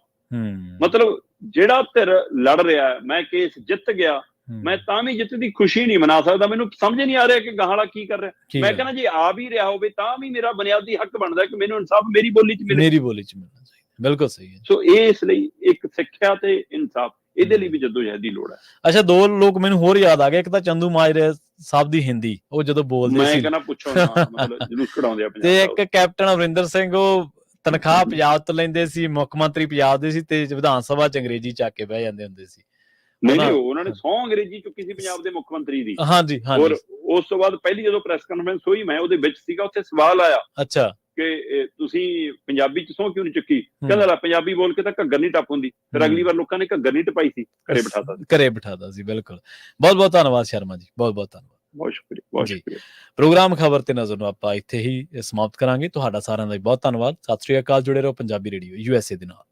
ਮਤਲਬ ਜਿਹੜਾ ਧਿਰ ਲੜ ਰਿਹਾ ਮੈਂ ਕੇਸ ਜਿੱਤ ਗਿਆ ਮੈਂ ਤਾਂ ਵੀ ਜਿੱਤ ਦੀ ਖੁਸ਼ੀ ਨਹੀਂ ਮਨਾ ਸਕਦਾ, ਮੈਨੂੰ ਸਮਝ ਨਹੀਂ ਆ ਰਿਹਾ ਕਿ ਗਾਹਲਾ ਕੀ ਕਰ ਰਿਹਾ। ਮੈਂ ਕਹਿੰਦਾ ਜੇ ਆ ਵੀ ਰਿਹਾ ਹੋਵੇ ਤਾਂ ਵੀ ਮੇਰਾ ਬੁਨਿਆਦੀ ਹੱਕ ਬਣਦਾ ਕਿ ਮੈਨੂੰ ਇਨਸਾਫ ਮੇਰੀ ਬੋਲੀ 'ਚ ਮਿਲੇ, ਮਿਲਣਾ ਚਾਹੀਦਾ। ਬਿਲਕੁਲ ਸਹੀ ਹੈ। ਸੋ ਇਸ ਲਈ ਇੱਕ ਸਿੱਖਿਆ ਤੇ ਇਨਸਾਫ, ਇਹਦੇ ਲਈ ਵੀ ਜਦੋਜਹਿਦ ਦੀ ਲੋੜ ਹੈ। ਅੱਛਾ, ਦੋ ਲੋਕ ਮੈਨੂੰ ਹੋਰ ਯਾਦ ਆ ਗਏ, ਇੱਕ ਤਾਂ ਚੰਦੂ ਮਾਜਰੇ ਸਾਹਿਬ ਦੀ ਹਿੰਦੀ, ਉਹ ਜਦੋਂ ਬੋਲਦੇ ਸੀ ਮੈਂ ਕਹਿੰਦਾ ਪੁੱਛੋ ਨਾ, ਮਤਲਬ ਜਲੂਸ ਕਢਾਉਂਦੇ ਆ ਪੰਜਾਬ, ਤੇ ਇੱਕ ਕੈਪਟਨ ਅਮਰਿੰਦਰ ਸਿੰਘ, ਉਹ ਤਨਖਾਹ ਪੰਜਾਬ ਤੋਂ ਲੈਂਦੇ ਸੀ, ਮੁੱਖ ਮੰਤਰੀ ਪੰਜਾਬ ਦੇ ਸੀ, ਤੇ ਵਿਧਾਨ ਸਭਾ ਚ ਅੰਗਰੇਜ਼ੀ ਚੱਕ ਕੇ ਬਹਿ ਜਾਂਦੇ ਹੁੰਦੇ ਸੀ। ਨਹੀਂ ਉਹਨਾਂ ਨੇ ਸਹੁੰ ਅੰਗਰੇਜ਼ੀ ਚੁੱਕੀ ਸੀ ਪੰਜਾਬ ਦੇ ਮੁੱਖ ਮੰਤਰੀ ਦੀ। ਹਾਂਜੀ। ਔਰ ਉਸ ਤੋਂ ਬਾਅਦ ਪਹਿਲੀ ਜਦੋਂ ਪ੍ਰੈਸ ਕਾਨਫਰੰਸ ਹੋਈ ਮੈਂ ਉਹਦੇ ਵਿੱਚ ਸੀਗਾ, ਉੱਥੇ ਸਵਾਲ ਆਇਆ ਅੱਛਾ ਕਿ ਤੁਸੀਂ ਪੰਜਾਬੀ ਚ ਸਹੁੰ ਕਿਉਂ ਨਹੀਂ ਚੁੱਕੀ? ਕਹਿੰਦਾ ਲੈ ਪੰਜਾਬੀ ਬੋਲ ਕੇ ਤਾਂ ਘੱਗਰ ਨਹੀਂ ਟੱਪ ਹੁੰਦੀ। ਫਿਰ ਅਗਲੀ ਵਾਰ ਲੋਕਾਂ ਨੇ ਘੱਗਰ ਨਹੀਂ ਟਪਾਈ ਸੀ, ਘਰੇ ਬਿਠਾਤਾ ਸੀ। ਬਿਲਕੁਲ, ਬਹੁਤ ਧੰਨਵਾਦ ਸ਼ਰਮਾ ਜੀ, ਬਹੁਤ ਧੰਨਵਾਦ। ਬਹੁਤ ਸ਼ੁਕਰੀਆ। ਪ੍ਰੋਗਰਾਮ ਖਬਰ ਤੇ ਨਜ਼ਰ ਨੂੰ ਆਪਾਂ ਇੱਥੇ ਹੀ ਸਮਾਪਤ ਕਰਾਂਗੇ। ਤੁਹਾਡਾ ਸਾਰਿਆਂ ਦਾ ਬਹੁਤ ਧੰਨਵਾਦ। ਸਤਿ ਸ੍ਰੀ ਅਕਾਲ। ਜੁੜੇ ਰਹੋ ਪੰਜਾਬੀ ਰੇਡੀਓ USA ਦੇ ਨਾਲ।